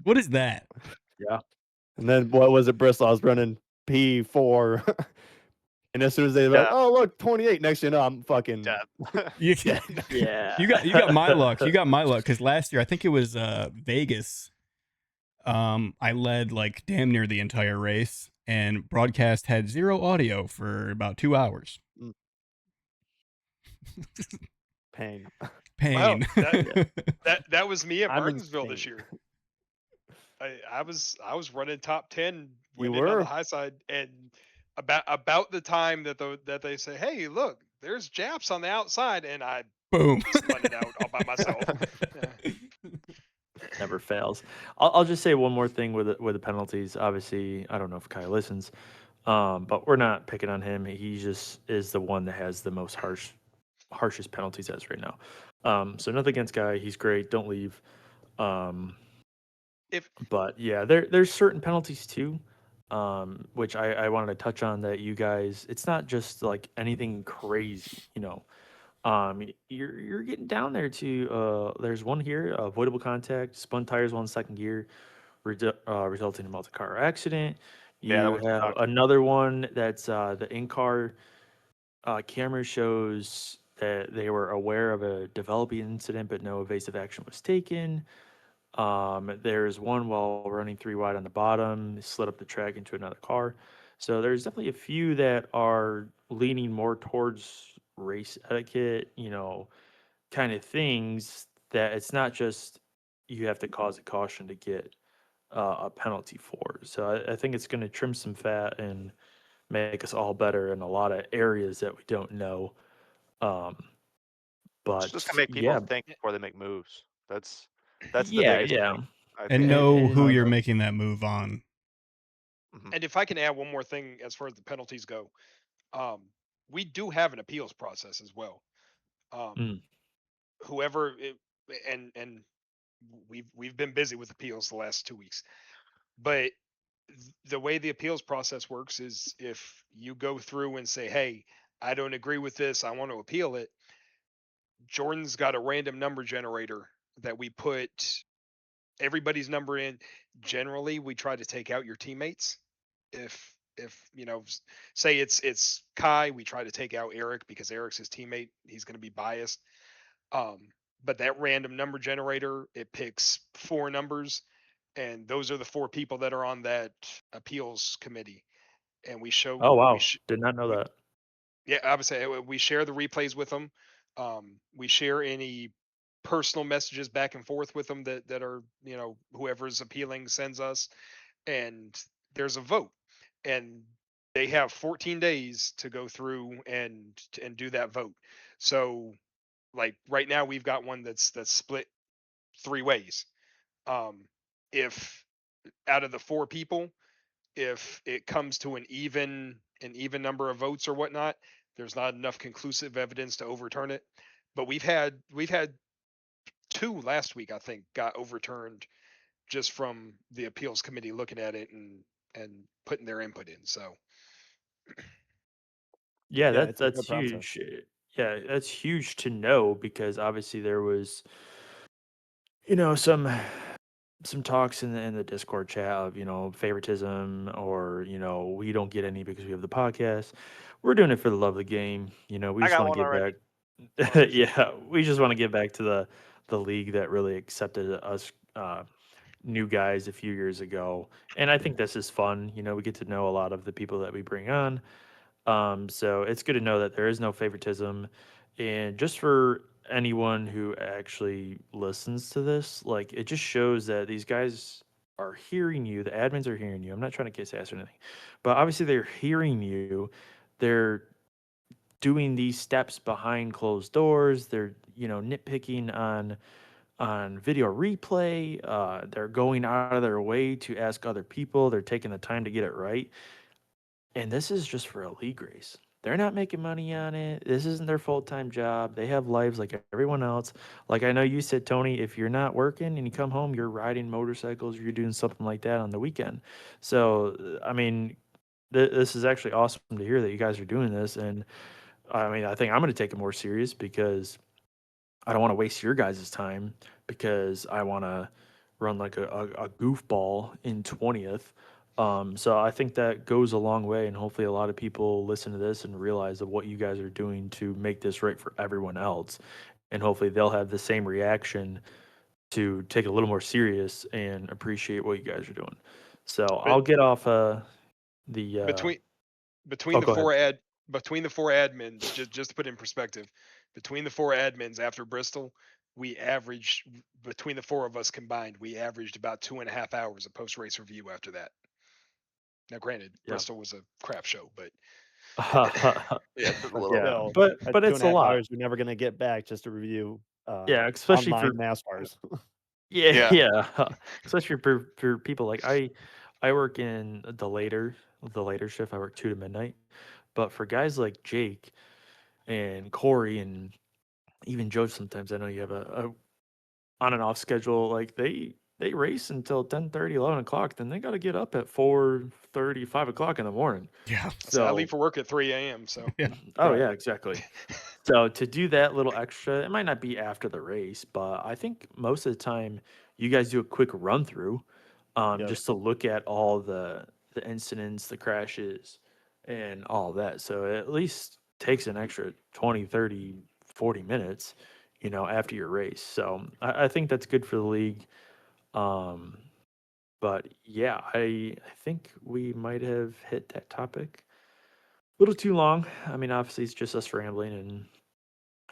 What is that? yeah. And then what was it? Bristol? I was running P4. And as soon as they were like, Yeah. oh look, 28. Next you know, I'm fucking Death. You, dead. Yeah. you got my luck. You got my luck because last year I think it was Vegas. I led like damn near the entire race, and broadcast had 0 audio for about 2 hours. Pain. Wow, Pain. that was me at I'm Martinsville this insane. year. I was running top 10, You winning on the were? high side, and about the time that they say, hey, look, there's Japs on the outside, and I Boom. spun it out all by myself. Yeah. Never fails. I'll just say one more thing with the penalties. Obviously, I don't know if Kai listens, but we're not picking on him. He just is the one that has the most harshest penalties as right now. So nothing against Guy. He's great. Don't leave. Um, If but yeah, there's certain penalties too, which I wanted to touch on that you guys. It's not just like anything crazy, you're getting down there to there's one here, avoidable contact, spun tires while in second gear, resulting in multi-car accident. Yeah, that You one's have sucked. another one that's the in-car camera shows that they were aware of a developing incident, but no evasive action was taken. There's one while running three wide on the bottom, slid up the track into another car. So there's definitely a few that are leaning more towards race etiquette, kind of things that it's not just you have to cause a caution to get a penalty for. So I think it's going to trim some fat and make us all better in a lot of areas that we don't know. Um, It's just but gonna make people yeah, think before they make moves. That's the yeah, biggest yeah. thing, I And think. know who you're And making that move on. Mhm. and if I can add one more thing as far as the penalties go, um, we do have an appeals process as well. Um, mm, whoever it, and we've been busy with appeals the last 2 weeks, but the way the appeals process works is if you go through and say, hey, I don't agree with this, I want to appeal it. Jordan's got a random number generator that we put everybody's number in. Generally, we try to take out your teammates. If say it's Kai, we try to take out Eric because Eric's his teammate. He's going to be biased. But that random number generator, it picks 4 numbers, and those are the 4 people that are on that appeals committee. And we show oh we wow, sh- did not know we that. yeah, I would say we share the replays with them. We share any personal messages back and forth with them that are whoever's appealing sends us, and there's a vote, and they have 14 days to go through and do that vote. So like right now we've got one that's split 3 ways. If out of the 4 people, if it comes to an even number of votes or whatnot, there's not enough conclusive evidence to overturn it. But we've had 2 last week, I think, got overturned just from the appeals committee looking at it and putting their input in. So Yeah, Yeah, that it's a that's good process. huge. Yeah, that's huge to know because obviously there was, some talks in the Discord chat of, favoritism or, we don't get any because we have the podcast. We're doing it for the love of the game. We I just got want to one give already. back. 100%. Yeah, we just want to give back to the league that really accepted us new guys a few years ago. And I think this is fun. We get to know a lot of the people that we bring on. So it's good to know that there is no favoritism. And just for anyone who actually listens to this, like it just shows that these guys are hearing you. The admins are hearing you. I'm not trying to kiss ass or anything, but obviously they're hearing you. They're doing these steps behind closed doors. They're, nitpicking on video replay. They're going out of their way to ask other people. They're taking the time to get it right. And this is just for a league race. They're not making money on it. This isn't their full time job. They have lives like everyone else. Like I know you said, Tony, if you're not working and you come home, you're riding motorcycles or you're doing something like that on the weekend. So, I mean, this is actually awesome to hear that you guys are doing this. And I mean, I think I'm going to take it more serious because I don't want to waste your guys' time because I want to run like a goofball in 20th. So I think that goes a long way, and hopefully a lot of people listen to this and realize of what you guys are doing to make this right for everyone else, and hopefully they'll have the same reaction to take it a little more serious and appreciate what you guys are doing. So but I'll get off the. between Oh, between the go ahead. 4 admins, just to put in perspective, between the 4 admins after Bristol, we averaged, between the 4 of us combined, we averaged about 2.5 hours of post race review after that. Now, granted, Yeah. Bristol was a crap show, but Yeah, just a But little. Yeah, still, that's but two it's and a a half lot. hours you're never gonna get back just to review Yeah, especially for online NASCARs. Yeah, Yeah. yeah. Especially for people like I work in the later shift. I work 2 to midnight. But for guys like Jake and Corey and even Joe, sometimes I know you have a on and off schedule. Like they race until 10:30, 11 o'clock. Then they got to get up at 4:30, 5 o'clock in the morning. Yeah. so I leave So, for work at 3 a.m. So Yeah. oh Right. yeah, exactly. So to do that little extra, it might not be after the race, but I think most of the time you guys do a quick run through, Yep. just to look at all the incidents, the crashes, and all that. So it at least takes an extra 20, 30, 40 minutes, after your race. So I think that's good for the league. Um, but yeah, I think we might have hit that topic a little too long. I mean, obviously it's just us rambling and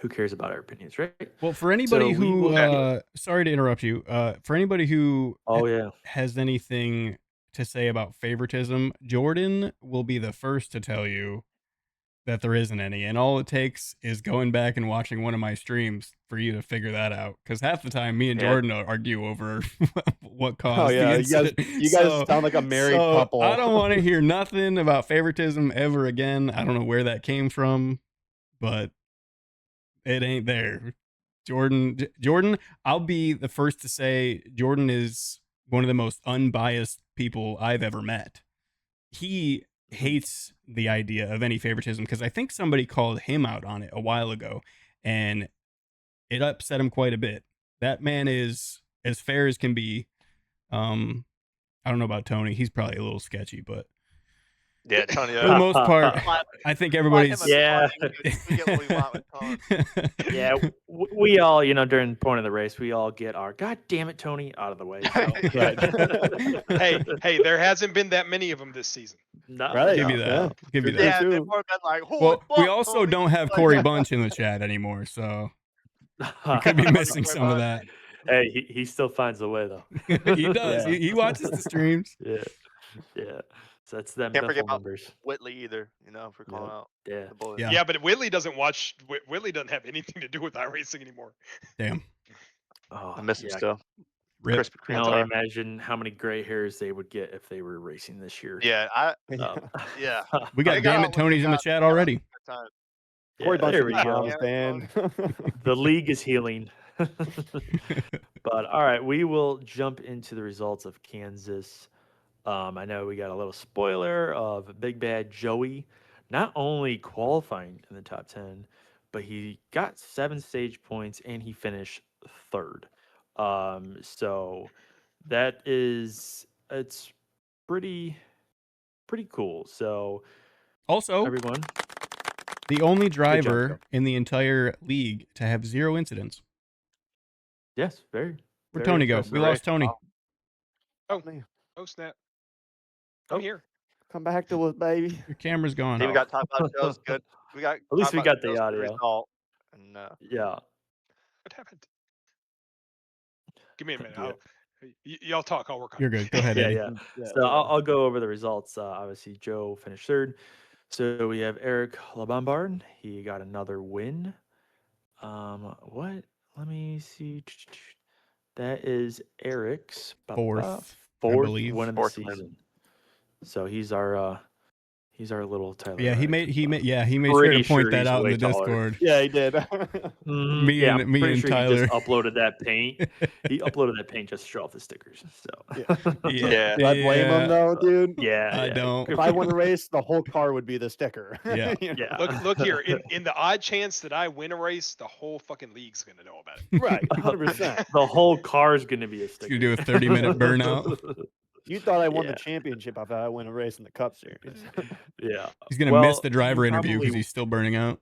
who cares about our opinions, right? Well, for anybody So we who, will get. sorry to interrupt you, for anybody who Oh yeah. has anything to say about favoritism, Jordan will be the first to tell you that there isn't any. And all it takes is going back and watching one of my streams for you to figure that out. Because half the time, me and Yeah. Jordan argue over what Oh caused the yeah, incident. you guys sound like a married couple. I don't want to hear nothing about favoritism ever again. I don't know where that came from, but it ain't there. Jordan, I'll be the first to say Jordan is one of the most unbiased people I've ever met. He hates the idea of any favoritism because I think somebody called him out on it a while ago and it upset him quite a bit. That man is as fair as can be. I don't know about Tony. He's probably a little sketchy, but Yeah, Tony. for the most part, Fly, I think fly him everybody's. a Yeah. flag. We get what we want with Tony. Yeah, we all, during the point of the race, we all get our "God damn it, Tony" out of the way. So. Right. hey, there hasn't been that many of them this season. No, Right. Give you no. that. Yeah. Give you True, that. Yeah, true. they've more been like, Well, we fuck, also Tony." don't have Like, Corey Bunch in the chat anymore, so we could be Tony missing Corey some of Bunch. that. Hey, he still finds a way though. He does. Yeah. He watches the streams. Yeah, yeah. So that's them Can't forget Bethel about members. Whitley either. If we're calling out Yeah. the boys. Yeah. Yeah, but Whitley doesn't watch. Whitley doesn't have anything to do with iRacing anymore. Damn. Oh, I miss him yeah. still. Rip. Crispy Can Kreme only time. imagine how many gray hairs they would get if they were racing this year. Yeah, Yeah. We They got Damn out It when they Tony's in the got- chat they got out already. at the time. Corey Yeah, Bunch there with we the go. moms, Dan. The league is healing. But all right, we will jump into the results of Kansas. I know we got a little spoiler of Big Bad Joey not only qualifying in the top 10, but he got 7 stage points and he finished third. So it's pretty cool. So Also, everyone, the only good job, Joe. driver in the entire league to have 0 incidents. Yes, very. Where'd very Tony go? impressive. We lost Tony. Oh, Man, oh snap! I'm Oh. here. come back to us, baby. Your camera's gone. We got to talk about Joe's good. We got At least we talk about got the Joe's good audio. result. And Yeah. What happened? Give me a minute. Yeah. Y'all talk. I'll work on You're it. good. Go ahead, Yeah, Eddie. yeah. Yeah, So I'll go over the results. Obviously, Joe finished third. So we have Eric Labombard. He got another win. What? Let me see. That is Eric's Fourth, I fourth believe. win of the Fourth win. season. So he's our little Tyler. Yeah, he Reddick. made sure Pretty to point sure that he's out in way the taller. Discord. Yeah, he did. Mhm. Me Yeah, and I'm me pretty and sure he Tyler. just uploaded that paint. He uploaded that paint just to show off the stickers. So Yeah. Do I blame him though, dude? yeah, I don't. If I won a race, the whole car would be the sticker. Yeah. You know? Yeah. Look here. In the odd chance that I win a race, the whole fucking league's gonna know about it. Right, 100%. The whole car's gonna be a sticker. You do a 30-minute burnout. You thought I won Yeah. the championship if I win a race in the Cup Series. Yeah. He's gonna Well, miss the driver you interview because probably- he's still burning out.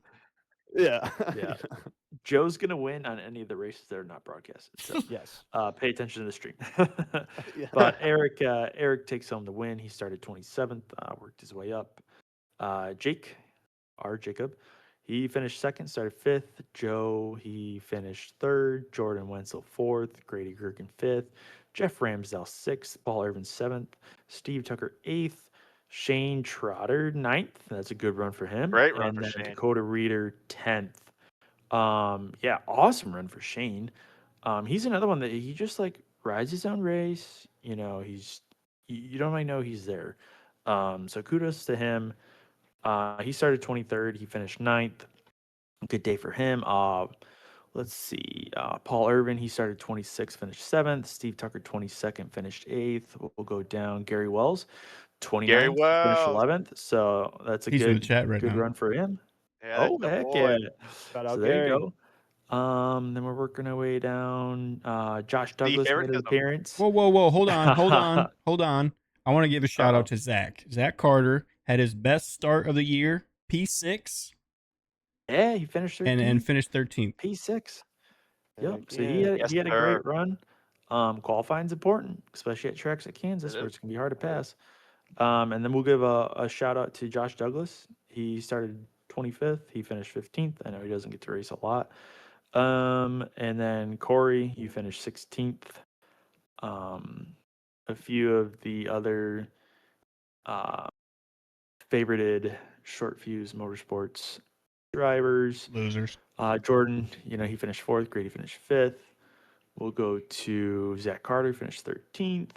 Yeah. Yeah. Joe's gonna win on any of the races that are not broadcasted. So Yes. pay attention to the stream. Yeah. But Eric takes home the win. He started 27th, worked his way up. Jacob, he finished second, started 5th. Joe, he finished 3rd. Jordan Wenzel 4th. Grady Gerken 5th. Jeff Ramsdell 6th. Paul Irvin 7th. Steve Tucker 8th. Shane Trotter 9th. That's a good run for him. Great run and for then Shane. Dakota Reeder 10th. Yeah, awesome run for Shane. He's another one that he just like rides his own race. You know, you don't really know he's there. So kudos to him. He started 23rd. He finished 9th. Good day for him. Let's see. Paul Irvin, he started 26th, finished 7th. Steve Tucker, 22nd, finished 8th. We'll go down. Gary Wells, 29th, finished Wells. 11th. So that's a He's in the good chat right good now. run for him. Yeah, Oh, the heck boy. yeah. Shout out So there Gary. you go. Then we're working our way down. Josh Douglas made an favoritism. appearance. Whoa. Hold on. I want to give a shout out to Zach. Zach Carter had his best start of the year, P6, Yeah, he finished 13th. and finished 13th. P6. Yep. Heck So yeah. he had a sir. great run. Qualifying's important, especially at tracks like Kansas It where is. it's gonna be hard to pass. And then we'll give a shout out to Josh Douglas. He started 25th. He finished 15th. I know he doesn't get to race a lot. And then Corey, you finished 16th. A few of the other favorited short fuse motorsports drivers. Losers. Jordan, he finished 4th. Grady finished 5th. We'll go to Zach Carter, finished 13th.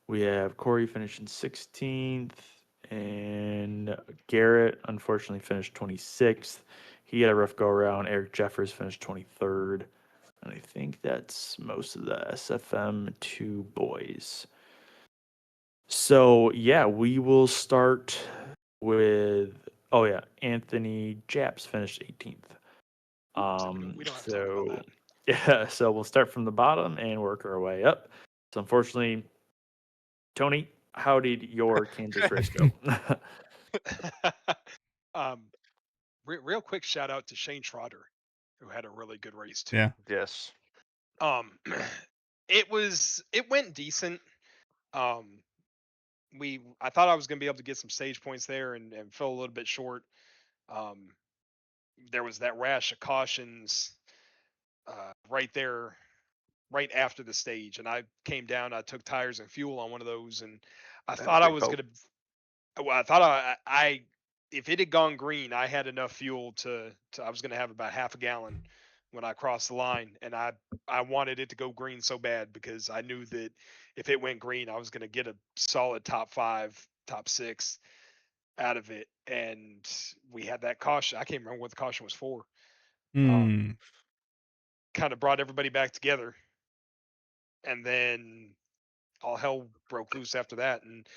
We have Corey finishing 16th. And Garrett, unfortunately, finished 26th. He had a rough go around. Eric Jeffers finished 23rd. And I think that's most of the SFM2 boys. So, yeah, we will start with, Anthony Japps finished 18th. We don't have to talk about that. Yeah, so we'll start from the bottom and work our way up. So unfortunately, Tony, how did your Kansas race go? Real quick shout out to Shane Trotter, who had a really good race too. Yeah. Yes. It went decent. I thought I was gonna be able to get some stage points there and fell a little bit short. There was that rash of cautions right there, right after the stage, and I came down. I took tires and fuel on one of those, and I thought I pretty was cool. gonna. Well, I thought I if it had gone green, I had enough fuel to I was going to have about half a gallon when I crossed the line, and I wanted it to go green so bad because I knew that if it went green, I was going to get a solid top 5, top 6 out of it. And we had that caution. I can't remember what the caution was for. Hmm. Kind of brought everybody back together, and then all hell broke loose after that. And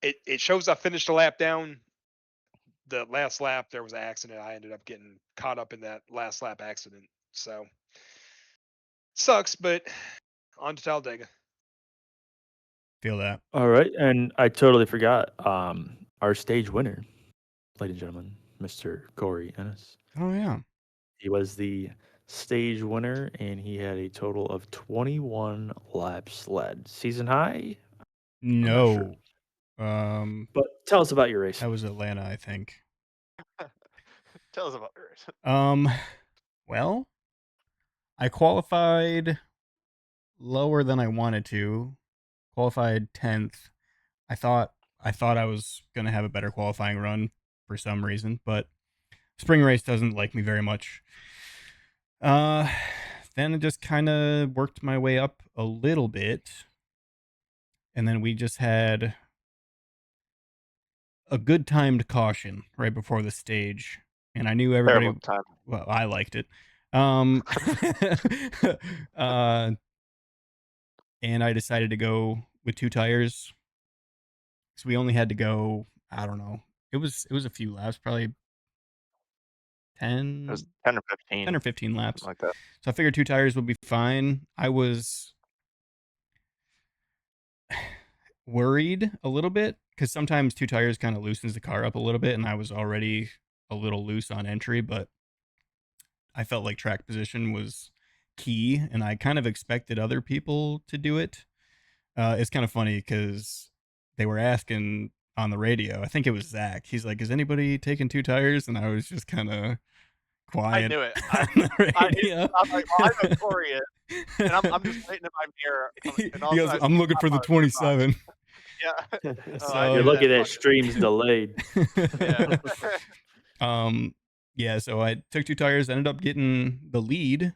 it shows I finished a lap down. The last lap there was an accident. I ended up getting caught up in that last lap accident. So sucks, but on to Talladega. Feel that. All right, and I totally forgot our stage winner, ladies and gentlemen, Mr. Corey Ennis. Oh yeah. He was the stage winner, and he had a total of 21 laps led. Season high? I'm not sure. No. But tell us about your race. That was Atlanta, I think. Tell us about yours. Well, I qualified lower than I wanted to. Qualified 10th. I thought I was gonna have a better qualifying run for some reason, but spring race doesn't like me very much. Then I just kind of worked my way up a little bit, and then we just had a good timed caution right before the stage, and I knew everybody. Terrible time. Well, I liked it. And I decided to go with 2 tires. So we only had to go, I don't know. It was a few laps, probably 10, It was 10 or 15. 10 or 15 laps. Something like that. So I figured 2 tires would be fine. I was worried a little bit because sometimes 2 tires kind of loosens the car up a little bit, and I was already a little loose on entry, but I felt like track position was key, and I kind of expected other people to do it. It's kind of funny because they were asking on the radio. I think it was Zach. He's like, "Is anybody taking 2 tires?" And I was just kind of quiet. I knew it. On the radio. I'm like, oh, I know Corey is. And I'm just waiting in my mirror. And all He of a goes, sudden I "I'm see looking for the Pop Power in the 27." Yeah. So- I You're knew lucky that fucking- stream's delayed. Yeah. Yeah, so I took 2 tires, ended up getting the lead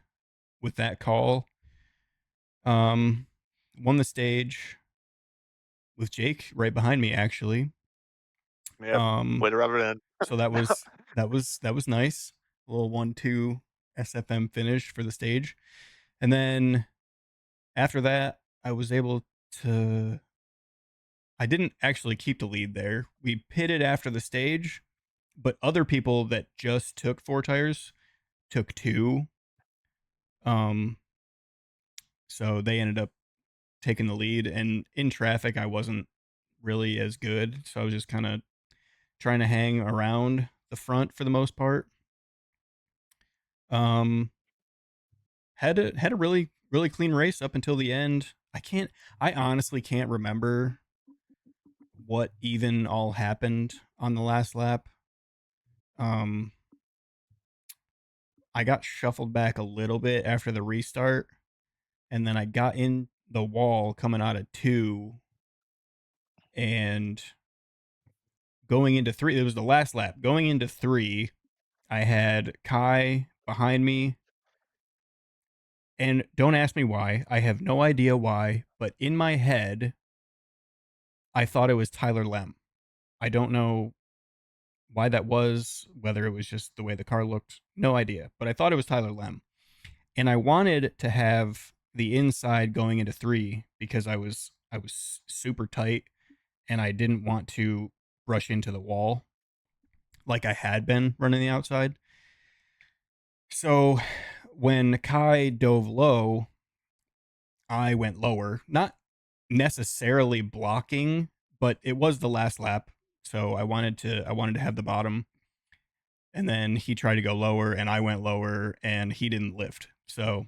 with that call. Won the stage with Jake right behind me, actually. Yeah. Way to rub it in. So that was nice. A little 1-2 SFM finish for the stage. And then after that, I was able to I didn't actually keep the lead there. We pitted after the stage, but other people that just took 4 tires took 2. So they ended up taking the lead, and in traffic I wasn't really as good, so I was just kind of trying to hang around the front for the most part. Had a really clean race up until the end. I honestly can't remember what even all happened on the last lap. I got shuffled back a little bit after the restart, and then I got in the wall coming out of 2, and going into 3, it was the last lap. Going into 3, I had Kai behind me, and don't ask me why. I have no idea why, but in my head, I thought it was Tyler Lem. I don't know why that was, whether it was just the way the car looked, no idea, but I thought it was Tyler Lem. And I wanted to have the inside going into 3 because I was super tight and I didn't want to brush into the wall like I had been running the outside. So when Kai dove low, I went lower, not necessarily blocking, but it was the last lap, so I wanted to have the bottom. And then he tried to go lower and I went lower and he didn't lift. So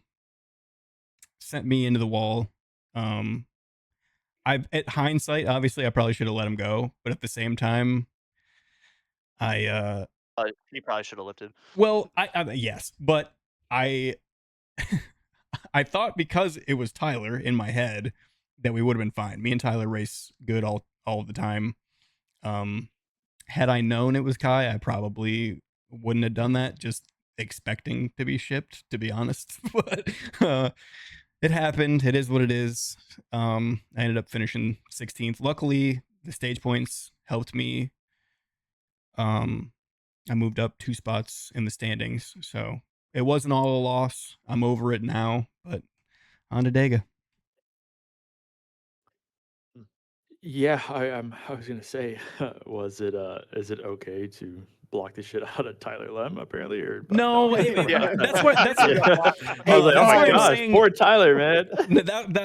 sent me into the wall. At hindsight, obviously I probably should have let him go, but at the same time He probably should have lifted. well, yes, but I I thought because it was Tyler in my head that we would have been fine. Me and Tyler race good all the time. had I known it was Kai, I probably wouldn't have done that, just expecting to be shipped, to be honest. But it happened. It is what it is. I ended up finishing 16th. Luckily, the stage points helped me. I moved up 2 spots in the standings, so it wasn't all a loss. I'm over it now, but on to Dega. Yeah, I was gonna say, is it okay to block the shit out of Tyler Lem apparently, or but No, Yeah. that's what that's. Yeah. I was Hey, like, oh that's my why I'm gosh, saying poor Tyler, man.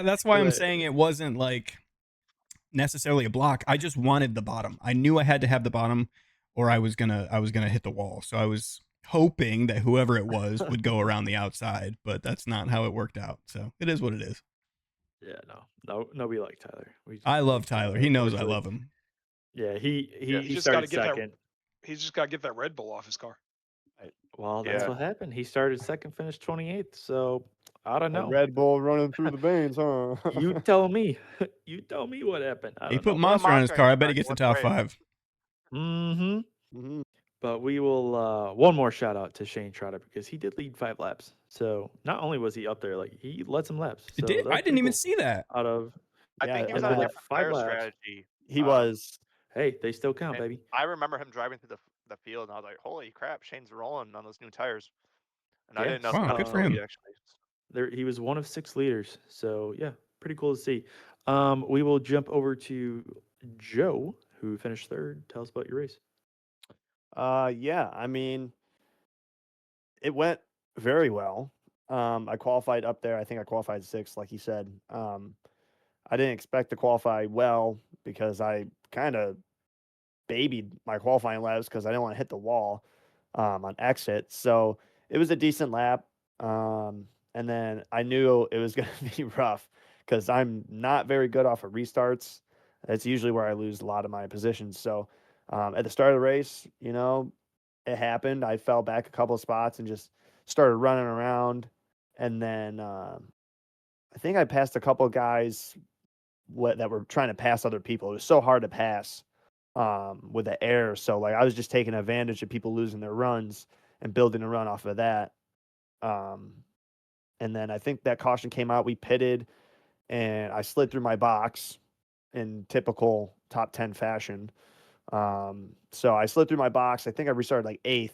that's why I'm Right. saying it wasn't like necessarily a block. I just wanted the bottom. I knew I had to have the bottom, or I was gonna hit the wall. So I was hoping that whoever it was would go around the outside, but that's not how it worked out. So it is what it is. Yeah, no, we like Tyler. I love Tyler. He knows I unfortunately. love him. Yeah, he He's just started gotta get that- second. He's just got to get that Red Bull off his car. Well, that's Yeah. what happened. He started second, finished 28th. So I don't That know. Red Bull running through the veins, huh? You tell me. You tell me what happened. I He don't put know. Monster on his Monster car. I in bet he the gets in back, top what's 5. Mm-hmm. Mhm. But we will one more shout out to Shane Trotter because he did lead 5 laps. So not only was he up there, like he led some laps. So that was I didn't pretty even cool. see that. Out of I Yeah, think he was and on a then different 5 tire laps. strategy. He was. Hey, they still count, And baby. I remember him driving through the field, and I was like, "Holy crap, Shane's rolling on those new tires." And I Yeah, didn't know Wow, that good for until he him. actually. There he was one of 6 leaders. So yeah, pretty cool to see. We will jump over to Joe, who finished 3rd. Tell us about your race. Yeah, I mean, it went very well. I qualified up there. I think I qualified 6th, like he said. I didn't expect to qualify well because I kind of babied my qualifying laps because I didn't want to hit the wall on exit. So it was a decent lap. And then I knew it was going to be rough because I'm not very good off of restarts. That's usually where I lose a lot of my positions. So at the start of the race, it happened. I fell back a couple of spots and just started running around. And then I think I passed a couple of guys that were trying to pass other people. It was so hard to pass with the air. So like I was just taking advantage of people losing their runs and building a run off of that. And then I think that caution came out. We pitted, and I slid through my box in typical top 10 fashion. So I slid through my box. I think I restarted like 8th.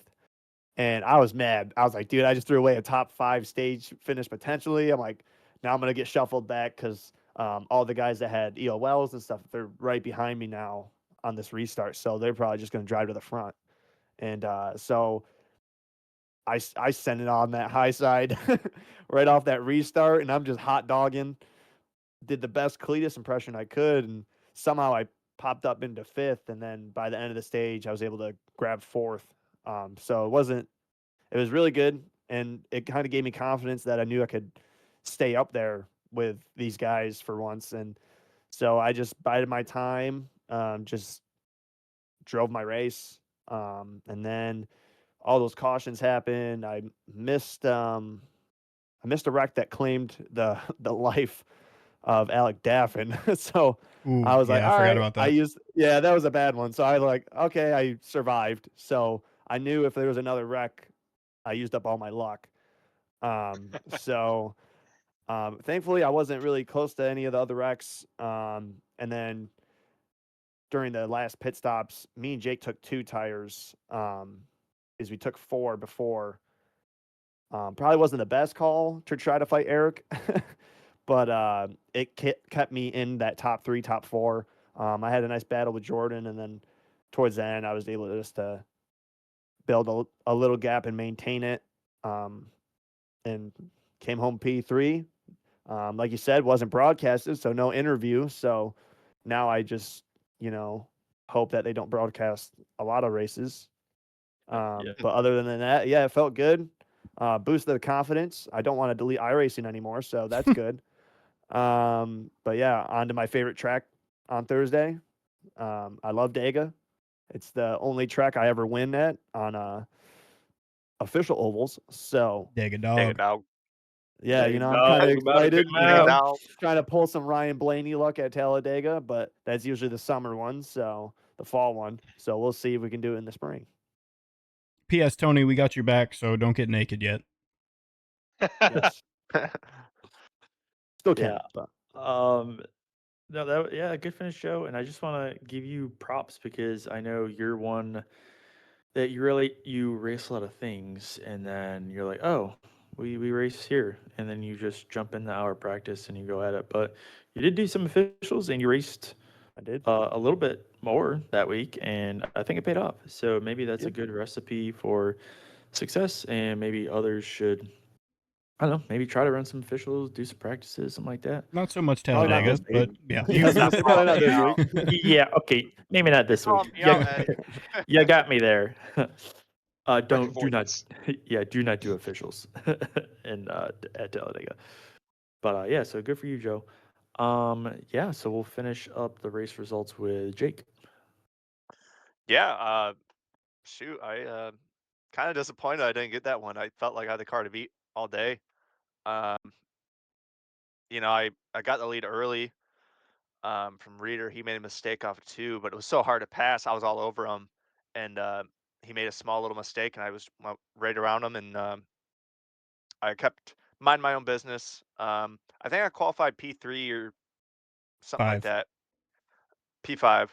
And I was mad. I was like, dude, I just threw away a top 5 stage finish potentially. I'm like, now I'm going to get shuffled back because all the guys that had EOLs and stuff, they're right behind me now on this restart. So they're probably just going to drive to the front. And so I sent it on that high side right off that restart. And I'm just hot dogging. Did the best Cletus impression I could. And somehow I popped up into 5th. And then by the end of the stage, I was able to grab 4th. So it was really good. And it kind of gave me confidence that I knew I could stay up there with these guys for once. And so I just bided my time, just drove my race. And then all those cautions happened. I missed a wreck that claimed the life of Alec Daffin. So Ooh, I was like, yeah, all I forgot right, about that. that was a bad one. So I like, okay, I survived. So I knew if there was another wreck, I used up all my luck. So thankfully I wasn't really close to any of the other wrecks. And then during the last pit stops, me and Jake took 2 tires. Is we took 4 before. Probably wasn't the best call to try to fight Eric, but it kept me in that top 3, top 4. I had a nice battle with Jordan, and then towards the end, I was able to just build a little gap and maintain it, and came home P3. Like you said, wasn't broadcasted, so no interview. So now I just, hope that they don't broadcast a lot of races. Yeah. But other than that, yeah, it felt good. Boosted the confidence. I don't want to delete iRacing anymore, so that's good. But yeah, on to my favorite track on Thursday. I love Dega. It's the only track I ever win at on official ovals. So Dega Take dog. it dog. yeah, Dang I'm kind of dog, about to excited. come You out. know, Dog. trying to pull some Ryan Blaney luck at Talladega, but that's usually the summer one. So the fall one. So we'll see if we can do it in the spring. P.S. Tony, we got your back, so don't get naked yet. Yes, still can, Yeah. but No, that yeah, good finish, Joe. And I just want to give you props because I know you're one that you race a lot of things, and then you're like, oh, we race here, and then you just jump in the hour practice and you go at it. But you did do some officials, and you raced I did. a little bit more that week, and I think it paid off. So maybe that's a Yep. good recipe for success, and maybe others should. I don't know. Maybe try to run some officials, do some practices, something like that. Not so much Probably not Talladega, this week. but yeah. You, Stop Probably calling not me this out. week. yeah, okay, maybe not You're this calling week. me out, Ed. You got me there. Quick Do not, avoidance. yeah, do not do officials in at Talladega. But yeah, so good for you, Joe. Yeah, so we'll finish up the race results with Jake. Yeah. Shoot, I kind of disappointed I didn't get that one. I felt like I had the car to beat all day. Um, I got the lead early. From Reader, he made a mistake off two, but it was so hard to pass. I was all over him, and he made a small little mistake, and I was right around him, and I kept mind my own business. I think I qualified P3 or something like 5. that, P5.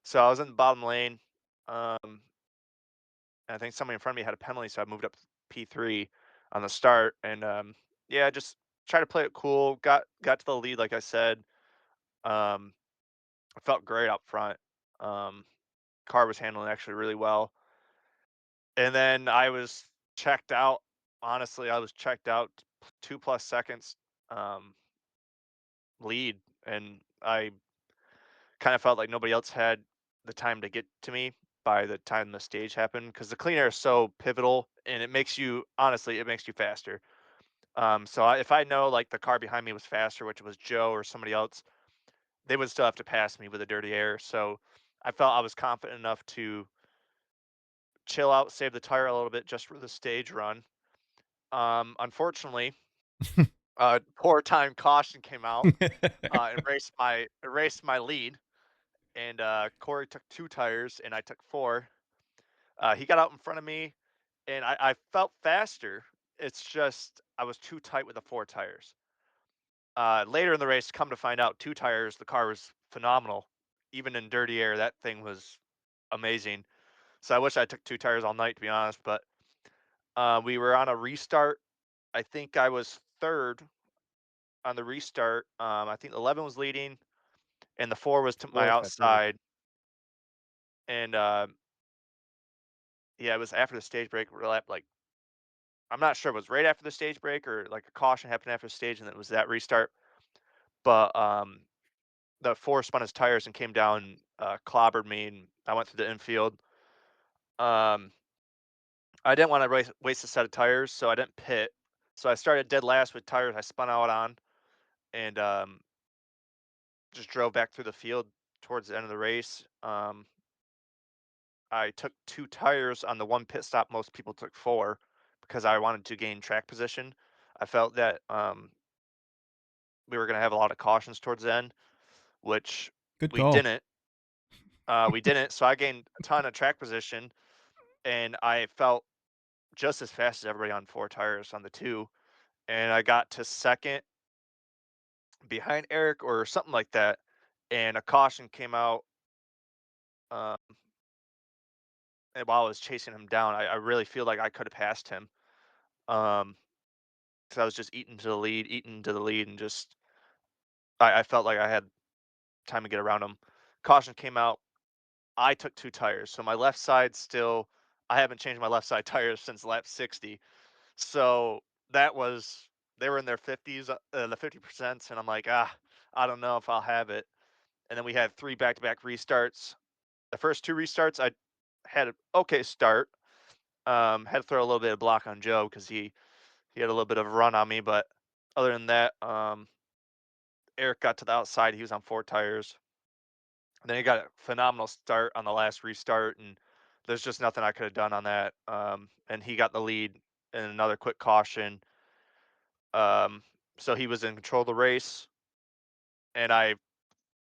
So I was in the bottom lane. Um, I think somebody in front of me had a penalty, so I moved up to P3 on the start, and yeah, just try to play it cool. Got to the lead, like I said. Um, I felt great up front. Um, car was handling actually really well, and then I was checked out. Honestly, I was checked out 2+ seconds um, lead, and I kind of felt like nobody else had the time to get to me by the time the stage happened because the clean air is so pivotal and it makes you honestly it makes you faster. If I know like the car behind me was faster, which was Joe or somebody else, they would still have to pass me with the dirty air. So I felt I was confident enough to chill out, save the tire a little bit just for the stage run. Unfortunately, poor time caution came out and erased my lead. And Corey took two tires and I took four. He got out in front of me, and I felt faster. It's just I was too tight with the four tires. Later in the race, come to find out, two tires, the car was phenomenal. Even in dirty air, that thing was amazing. So I wish I took two tires all night, to be honest. But we were on a restart. I think I was third on the restart. I think 11 was leading, and the four was to my Fourth, I think. outside. And yeah, it was after the stage break. Like I'm not sure if it was right after the stage break or like a caution happened after the stage, and it was that restart. But the four spun his tires and came down, clobbered me, and I went through the infield. Um, I didn't want to waste a set of tires, so I didn't pit. So I started dead last with tires I spun out on, and just drove back through the field towards the end of the race. I took two tires on the one pit stop. Most people took four because I wanted to gain track position. I felt that we were going to have a lot of cautions towards the end, which Good we call. didn't. We didn't. So I gained a ton of track position, and I felt just as fast as everybody on four tires on the two. And I got to second behind Eric or something like that. And a caution came out. Um, and while I was chasing him down, I really feel like I could have passed him. Because I was just eating to the lead, and just I felt like I had time to get around him. Caution came out. I took two tires, so my left side still. I haven't changed my left side tires since lap 60. So that was they were in their 50s, the 50%, and I'm like, I don't know if I'll have it. And then we had three back-to-back restarts. The first two restarts, I had an okay start. Had to throw a little bit of block on Joe because he had a little bit of a run on me, but other than that, Eric got to the outside. He was on four tires. And then he got a phenomenal start on the last restart, and there's just nothing I could have done on that. And he got the lead in another quick caution. Um, so he was in control of the race, and I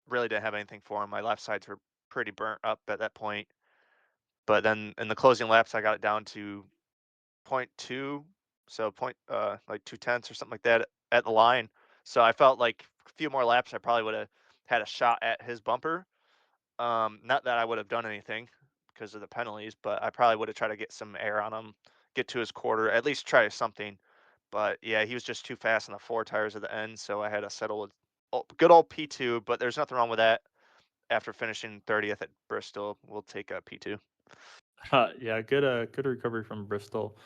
really didn't have anything for him. My left sides were pretty burnt up at that point. But then in the closing laps, I got it down to 0.2, so like 2/10 or something like that at the line. So I felt like a few more laps, I probably would have had a shot at his bumper. Not that I would have done anything because of the penalties, but I probably would have tried to get some air on him, get to his quarter, at least try something. But yeah, he was just too fast on the 4 tires at the end, so I had to settle with good old P2. But there's nothing wrong with that. After finishing 30th at Bristol, we'll take a P2. Yeah, good recovery from Bristol.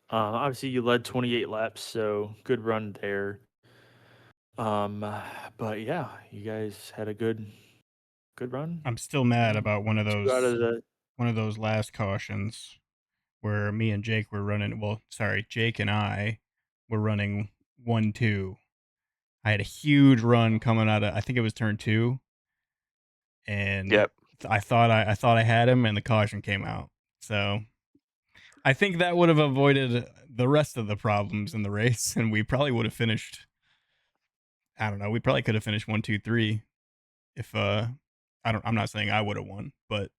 Obviously, you led 28 laps, so good run there. But yeah, you guys had a good run. I'm still mad about one of 2 out of those last cautions where me and Jake were running. Well, sorry, Jake and I were running 1-2. I had a huge run coming out of, I think it was turn 2, and Yep. I thought I had him, and the caution came out. So I think that would have avoided the rest of the problems in the race, and we probably would have finished. I don't know. We probably could have finished 1, 2, 3 if I'm not saying I would have won, but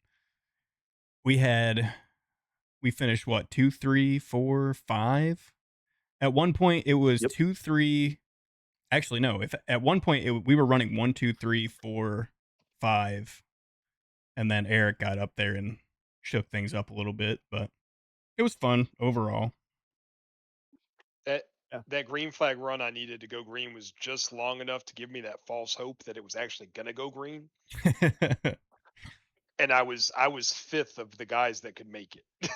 we finished what, 2, 3, 4, 5. At one point it was Yep. 2, 3. Actually, no. If at one point we were running 1, 2, 3, 4, 5, and then Eric got up there and shook things up a little bit, but it was fun overall. That green flag run I needed to go green was just long enough to give me that false hope that it was actually gonna go green. And I was 5th of the guys that could make it.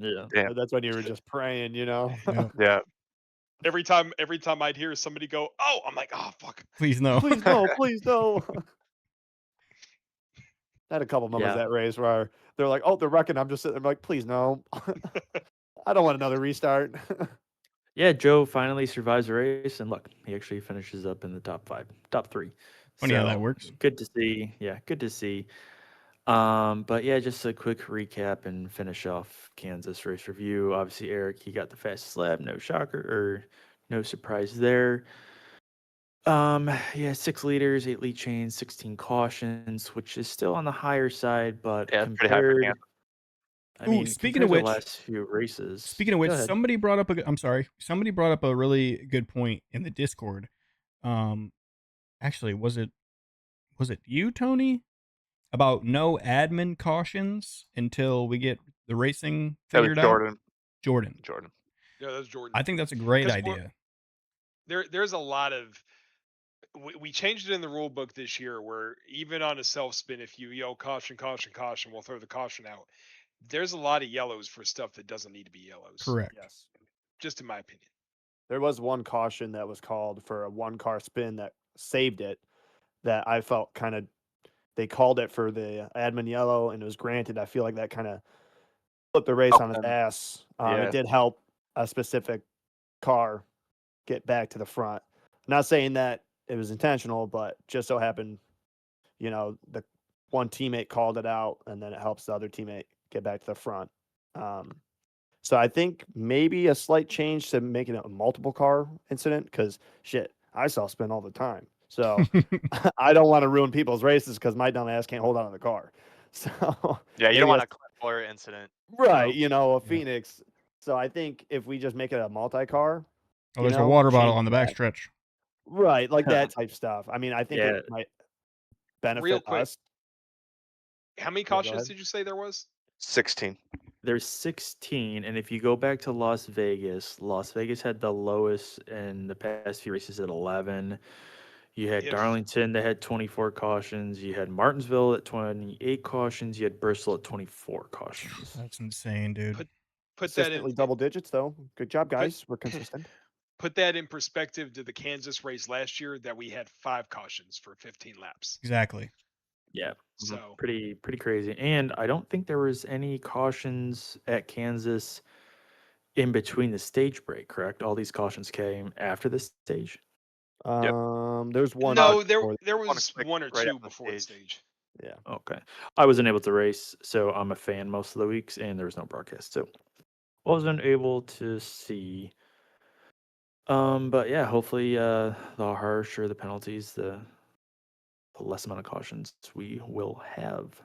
Yeah. Yeah. That's when you were just praying, you know. Yep. Yeah. Every time I'd hear somebody go, "Oh," I'm like, "Oh fuck." Please no. Please no, please no. I had a couple moments Yeah. that race where they're like, "Oh, they're wrecking." I'm just sitting there like, "Please no." I don't want another restart. Yeah, Joe finally survives the race, and look, he actually finishes up in the top 5, top 3. Funny how that works. Good to see. Yeah, good to see. But yeah, just a quick recap and finish off Kansas race review. Obviously, Eric, he got the fastest lap. No shocker or no surprise there. Yeah, 6 liters, 8 lead chains, 16 cautions, which is still on the higher side, but Yeah, it's pretty high for compared, Kansas. I mean, Speaking compared of to the which, last few races. Speaking of which, Go ahead. somebody brought up a really good point in the Discord. Actually, was it you, Tony? About no admin cautions until we get the racing That was figured out? Jordan. Yeah, that's Jordan. I think that's a great 'Cause idea. There's a lot of we changed it in the rule book this year where even on a self spin, if you yell caution, caution, caution, we'll throw the caution out. There's a lot of yellows for stuff that doesn't need to be yellows. Correct. Yes. Just in my opinion. There was one caution that was called for a 1-car spin that saved it, that I felt kind of they called it for the admin yellow and it was granted. I feel like that kind of flipped the race on its ass. Yeah. It did help a specific car get back to the front. Not saying that it was intentional, but just so happened, the one teammate called it out, and then it helps the other teammate get back to the front. So I think maybe a slight change to making it a multiple car incident, because shit, I saw spin all the time. So I don't want to ruin people's races because my dumb ass can't hold on to the car. So Yeah, you maybe don't want a Clint Boyer incident. right, a Yeah. Phoenix. So I think if we just make it a multi-car, Oh, there's a water bottle on the change backstretch. right, like that type stuff. I mean, I think Yeah. it might benefit Real quick, us. how many go cautions ahead. did you say there was? 16. There's 16, and if you go back to Las Vegas had the lowest in the past few races at 11. You had If- Darlington that had 24 cautions. You had Martinsville at 28 cautions. You had Bristol at 24 cautions. That's insane, dude. Put that Consistently in double digits, though. Good job, guys. We're consistent. put that in perspective to the Kansas race last year that we had 5 cautions for 15 laps. Exactly. Yeah, So pretty crazy. And I don't think there was any cautions at Kansas in between the stage break, correct? All these cautions came after the stage. There's one. no, before- there was quick one or right two after the before the stage. stage. Yeah. Okay. I wasn't able to race, so I'm a fan most of the weeks, and there was no broadcast, so wasn't able to see. But yeah, hopefully the harsher the penalties, the less amount of cautions we will have.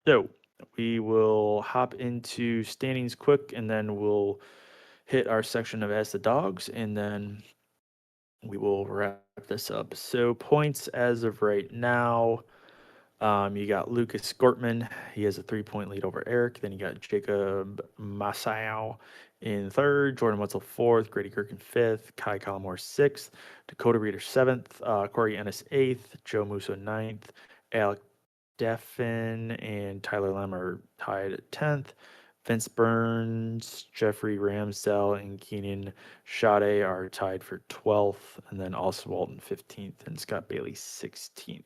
So we will hop into standings quick, and then we'll hit our section of Ask the Dogs, and then we will wrap this up. So points as of right now. You got Lucas Gortman. He has a 3-point lead over Eric. Then you got Jacob Masao in third, Jordan Wetzel fourth, Grady Gerken fifth, Kai Collimore sixth, Dakota Reader seventh, Corey Ennis eighth, Joe Musso ninth, Alec Deffin and Tyler Lem are tied at 10th. Vince Burns, Jeffrey Ramsdell, and Keenan Sade are tied for 12th, and then Austin Walton 15th, and Scott Bailey 16th.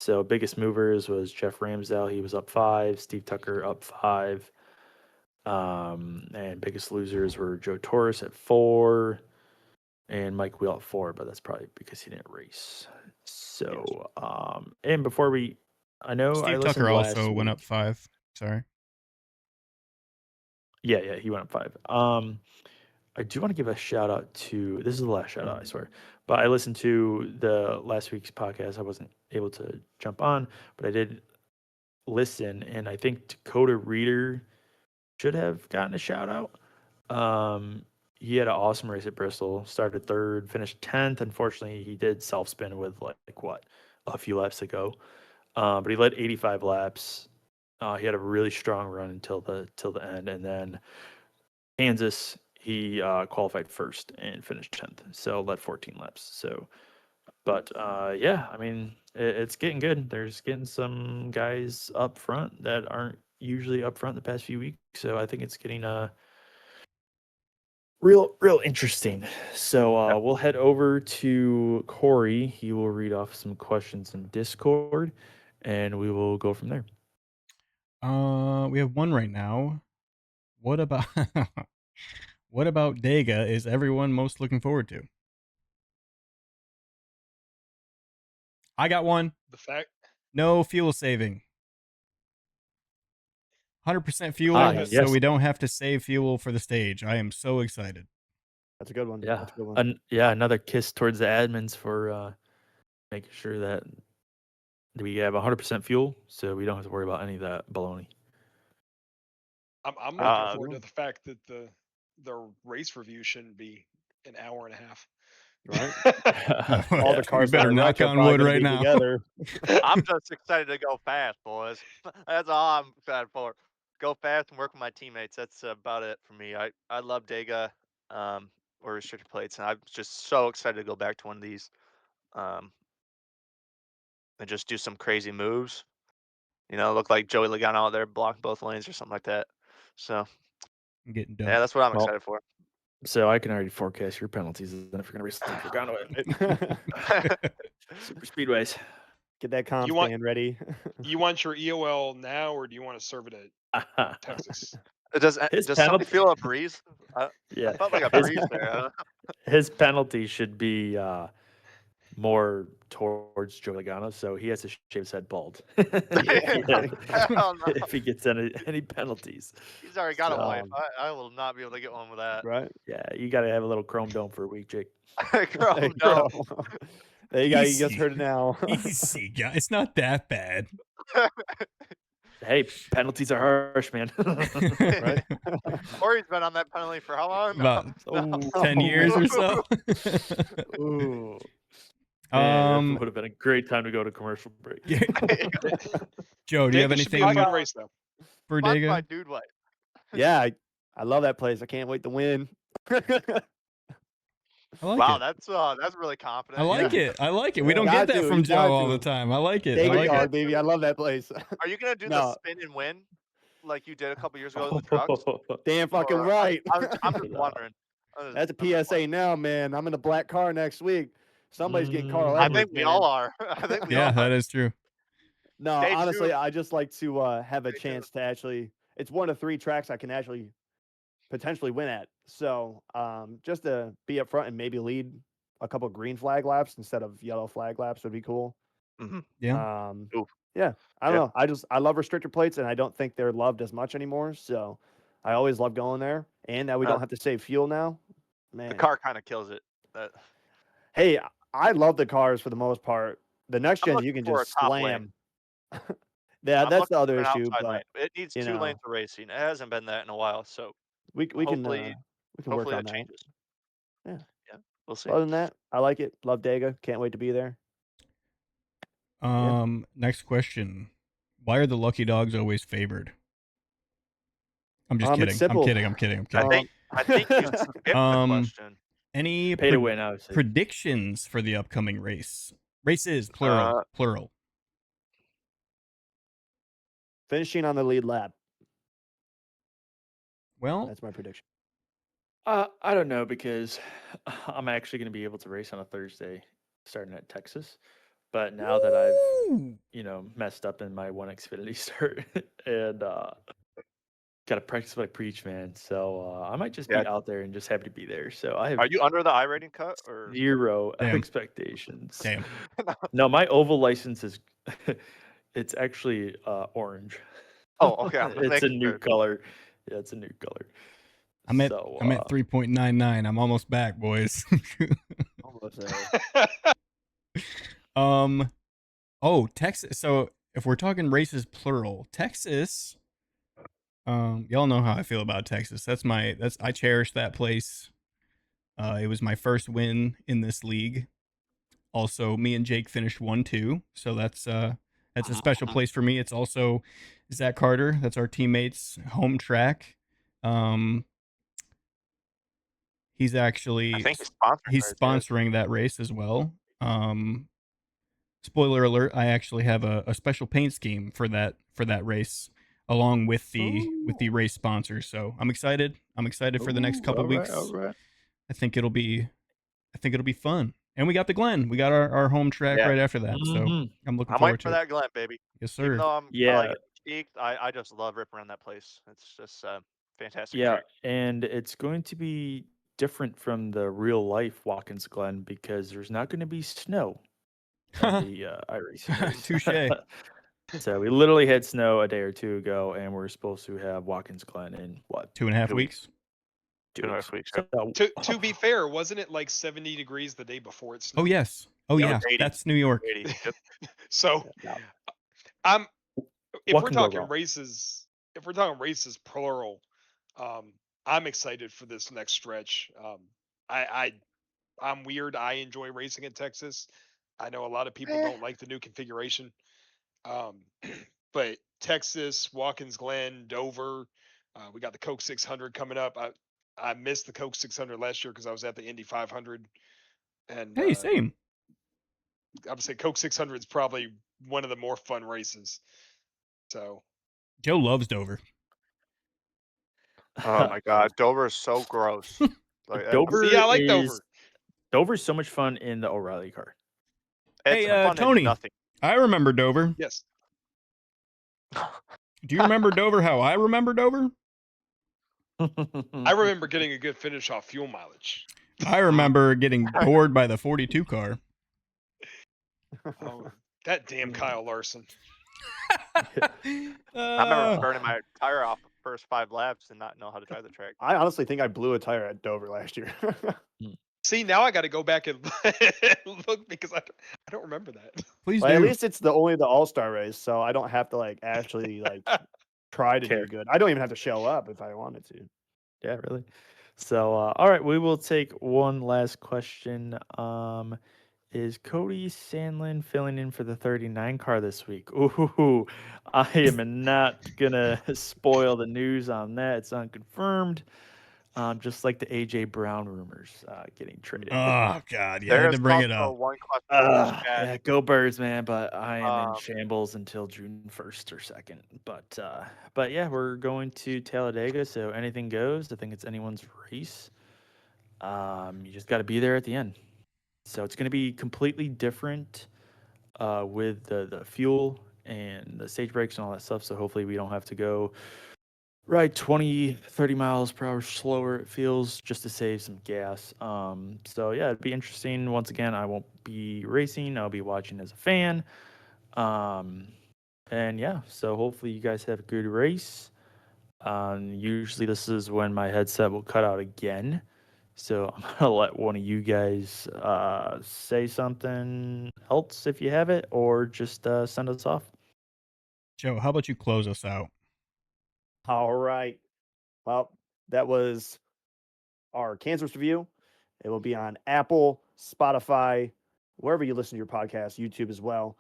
So biggest movers was Jeff Ramsdell. He was up 5. Steve Tucker up 5. And biggest losers were Joe Torres at 4 and Mike Wheel at 4, but that's probably because he didn't race. So, and before we, I know I Steve listened Tucker last also went week. up 5. Sorry. Yeah, he went up 5. I do want to give a shout out to, this is the last shout out, I swear. But I listened to the last week's podcast. I wasn't able to jump on, but I did listen, and I think Dakota Reader should have gotten a shout out. He had an awesome race at Bristol, started 3rd, finished 10th. Unfortunately, he did self spin with like what, a few laps to go. But he led 85 laps. He had a really strong run until the end, and then Kansas, he qualified first and finished 10th, so led 14 laps. So, but yeah, I mean, it's getting good. There's getting some guys up front that aren't usually up front the past few weeks. So I think it's getting real interesting. So we'll head over to Corey. He will read off some questions in Discord, and we will go from there. We have one right now. What about what about Dega is everyone most looking forward to? I got one. The fact No fuel saving. 100% fuel, yes. so we don't have to save fuel for the stage. I am so excited. That's a good one. Yeah, That's a good one. another kiss towards the admins for making sure that we have 100% fuel, so we don't have to worry about any of that baloney. I'm looking forward to the fact that the race review shouldn't be an hour and a half. Right. All the cars better that knock are on probably wood gonna right be now. Together. I'm just excited to go fast, boys. That's all I'm excited for. Go fast and work with my teammates. That's about it for me. I love Dega or restricted plates, and I'm just so excited to go back to one of these and just do some crazy moves. You know, look like Joey Logano out there blocking both lanes or something like that. So I'm getting done. yeah, that's what I'm Well, excited for. So I can already forecast your penalties if you're going to race Steve Logano at Super Speedways. Get that comp You want- stand ready. You want your EOL now, or do you want to serve it at Texas? Does His somebody penalty- feel a breeze? I Yeah, felt like a His- breeze there. I don't know. his penalty should be more towards Joey Logano, so he has to shave his head bald Hell no. if he gets any penalties. He's already got a wife. Um, I will not be able to get one with that. Right. Yeah, you got to have a little chrome dome for a week, Jake. Chrome There you dome. go. There you go. You just Easy. heard it now. Easy, guys. It's not that bad. Hey, penalties are harsh, man. Right. Corey's been on that penalty for how long? About Oh, 10 years or so. Ooh. Man, that would have been a great time to go to commercial break. Joe, do you have Dega should be anything a fun race though. for Sponsored by Dega? Dude White. Yeah, I love that place. I can't wait to win. I like Wow, it. that's really confident. I like it. I like it. We don't Got get that to, from you got Joe all to. the time. I like it. I Dega like dog, it. baby. I love that place. Are you gonna do the No. spin and win like you did a couple years ago in the trucks? Damn fucking Or- right. I'm just wondering. That's a PSA now, man. I'm in a black car next week. Somebody's getting Carl I Edwards, think we man. all are. I think we Yeah, all that are. is true. No, Stay honestly, tuned. I just like to have a Stay chance to actually. It's one of 3 tracks I can actually potentially win at. So just to be up front and maybe lead a couple green flag laps instead of yellow flag laps would be cool. Yeah. Yeah. I don't know. I love restrictor plates, and I don't think they're loved as much anymore. So I always love going there, and now we don't have to save fuel now. Man, The car kind of kills it. hey, I love the cars for the most part. The next I'm gens you looking can for a just top lane. slam. Yeah, I'm that's the looking other for an issue, outside lane. but It needs you 2 lanes know, of racing. It hasn't been that in a while, so we hopefully we can work hopefully on that that. changes. Yeah. Yeah, we'll see. Other than that, I like it. Love Dega. Can't wait to be there. Next question. Why are the lucky dogs always favored? I'm just It's kidding. I'm simple. kidding. I'm kidding. I'm I kidding. think you skipped the Um, question. any Pay to win, obviously. predictions for the upcoming race? Races, plural. Uh, Plural. Finishing on the lead lap. Well, That's my prediction. I don't know because I'm actually going to be able to race on a Thursday starting at Texas. But now that I've, woo! messed up in my one Xfinity start and got to practice what I preach, man. So I might just Yeah. be out there and just happy to be there. So I have Are you under the I rating cut or? zero Damn. expectations. Damn. No, my oval license is it's actually orange. Oh, okay. I'm just It's a making new sure. color. Yeah, it's a new color. I'm at So, 3.99. I'm almost back, boys. Almost there. Texas. So if we're talking races plural, Texas. Y'all know how I feel about Texas. I cherish that place. It was my first win in this league. Also, me and Jake finished 1-2, so that's a special place for me. It's also Zach Carter. That's our teammate's home track. He's I actually think he's sponsoring. he's sponsoring that race as well. Spoiler alert: I actually have a special paint scheme for that race, along with the race sponsors. So I'm excited. I'm excited for the next couple weeks. All right. I think it'll be fun. And we got the Glen. We got our home track Yeah. right after that. So Mhm. I'm looking I'm forward waiting to for it. that Glen, baby. Yes, Even sir. though I'm kind of Yeah. like fatigued, I just love ripping around that place. It's just fantastic Yeah, track. and it's going to be different from the real life Watkins Glen because there's not going to be snow at the iRacing race. Touche. So we literally had snow a day or two ago, and we're supposed to have Watkins Glen in what? 2.5 2 weeks. 2 weeks. 2.5 weeks. So, To be fair, wasn't it like 70 degrees the day before it snowed? Oh yes. Oh Yeah, yeah. it's 80. That's New York. 80. Yep. So yeah, I'm if what we're can go talking wrong? races, plural, I'm excited for this next stretch. I'm weird. I enjoy racing in Texas. I know a lot of people don't like the new configuration. But Texas, Watkins Glen, Dover, we got the Coke 600 coming up. I missed the Coke 600 last year because I was at the Indy 500, and Hey, same. I would say Coke 600 is probably one of the more fun races. So Joe loves Dover. Oh my God, Dover is so gross. Like Dover see, I like is Dover. Dover's so much fun in the O'Reilly car. it's Hey, fun Tony. in nothing. I remember Dover. Yes. Do you remember Dover how I remember Dover? I remember getting a good finish off fuel mileage. I remember getting bored by the 42 car. Oh, that damn Kyle Larson. I remember burning my tire off the first 5 laps and not know how to drive the track. I honestly think I blew a tire at Dover last year. See, now I got to go back and look because I don't remember that. Please Well, at do. least it's the All-Star race, so I don't have to like actually like try to Care. do good. I don't even have to show up if I wanted to. Yeah, really. So, all right, we will take one last question. Is Cody Sandlin filling in for the 39 car this week? Ooh, I am not gonna spoil the news on that. It's unconfirmed. Just like the AJ Brown rumors getting traded. Oh God, you had There's to bring it also up. one question in the chat. Yeah, go Birds, man! But I am in Um, shambles until June 1st or 2nd. But yeah, we're going to Talladega, so anything goes. I think it's anyone's race. You just got to be there at the end. So it's going to be completely different with the fuel and the stage brakes and all that stuff. So hopefully we don't have to go right 20, 30 miles per hour slower, it feels, just to save some gas. So yeah, it'd be interesting. Once again, I won't be racing. I'll be watching as a fan. And yeah, so hopefully you guys have a good race. Usually this is when my headset will cut out again. So I'm gonna let one of you guys say something else if you have it, or just send us off. Joe, how about you close us out? All right. Well, that was our Kansas review. It will be on Apple, Spotify, wherever you listen to your podcast, YouTube as well.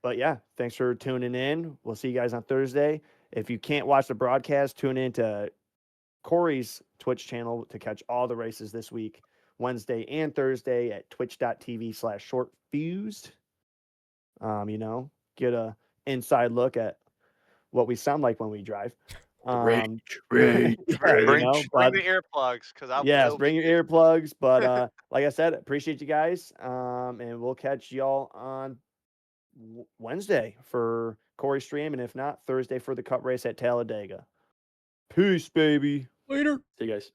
But yeah, thanks for tuning in. We'll see you guys on Thursday. If you can't watch the broadcast, tune in to Corey's Twitch channel to catch all the races this week, Wednesday and Thursday at twitch.tv/shortfused. Get a inside look at what we sound like when we drive. Rage. Yeah, Bring but the earplugs because yes, it'll bring be your earplugs. But like I said, appreciate you guys. And we'll catch y'all on Wednesday for Corey stream, and if not, Thursday for the Cup race at Talladega. Peace, baby. Later. See you guys.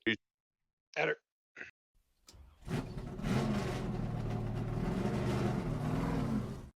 Better.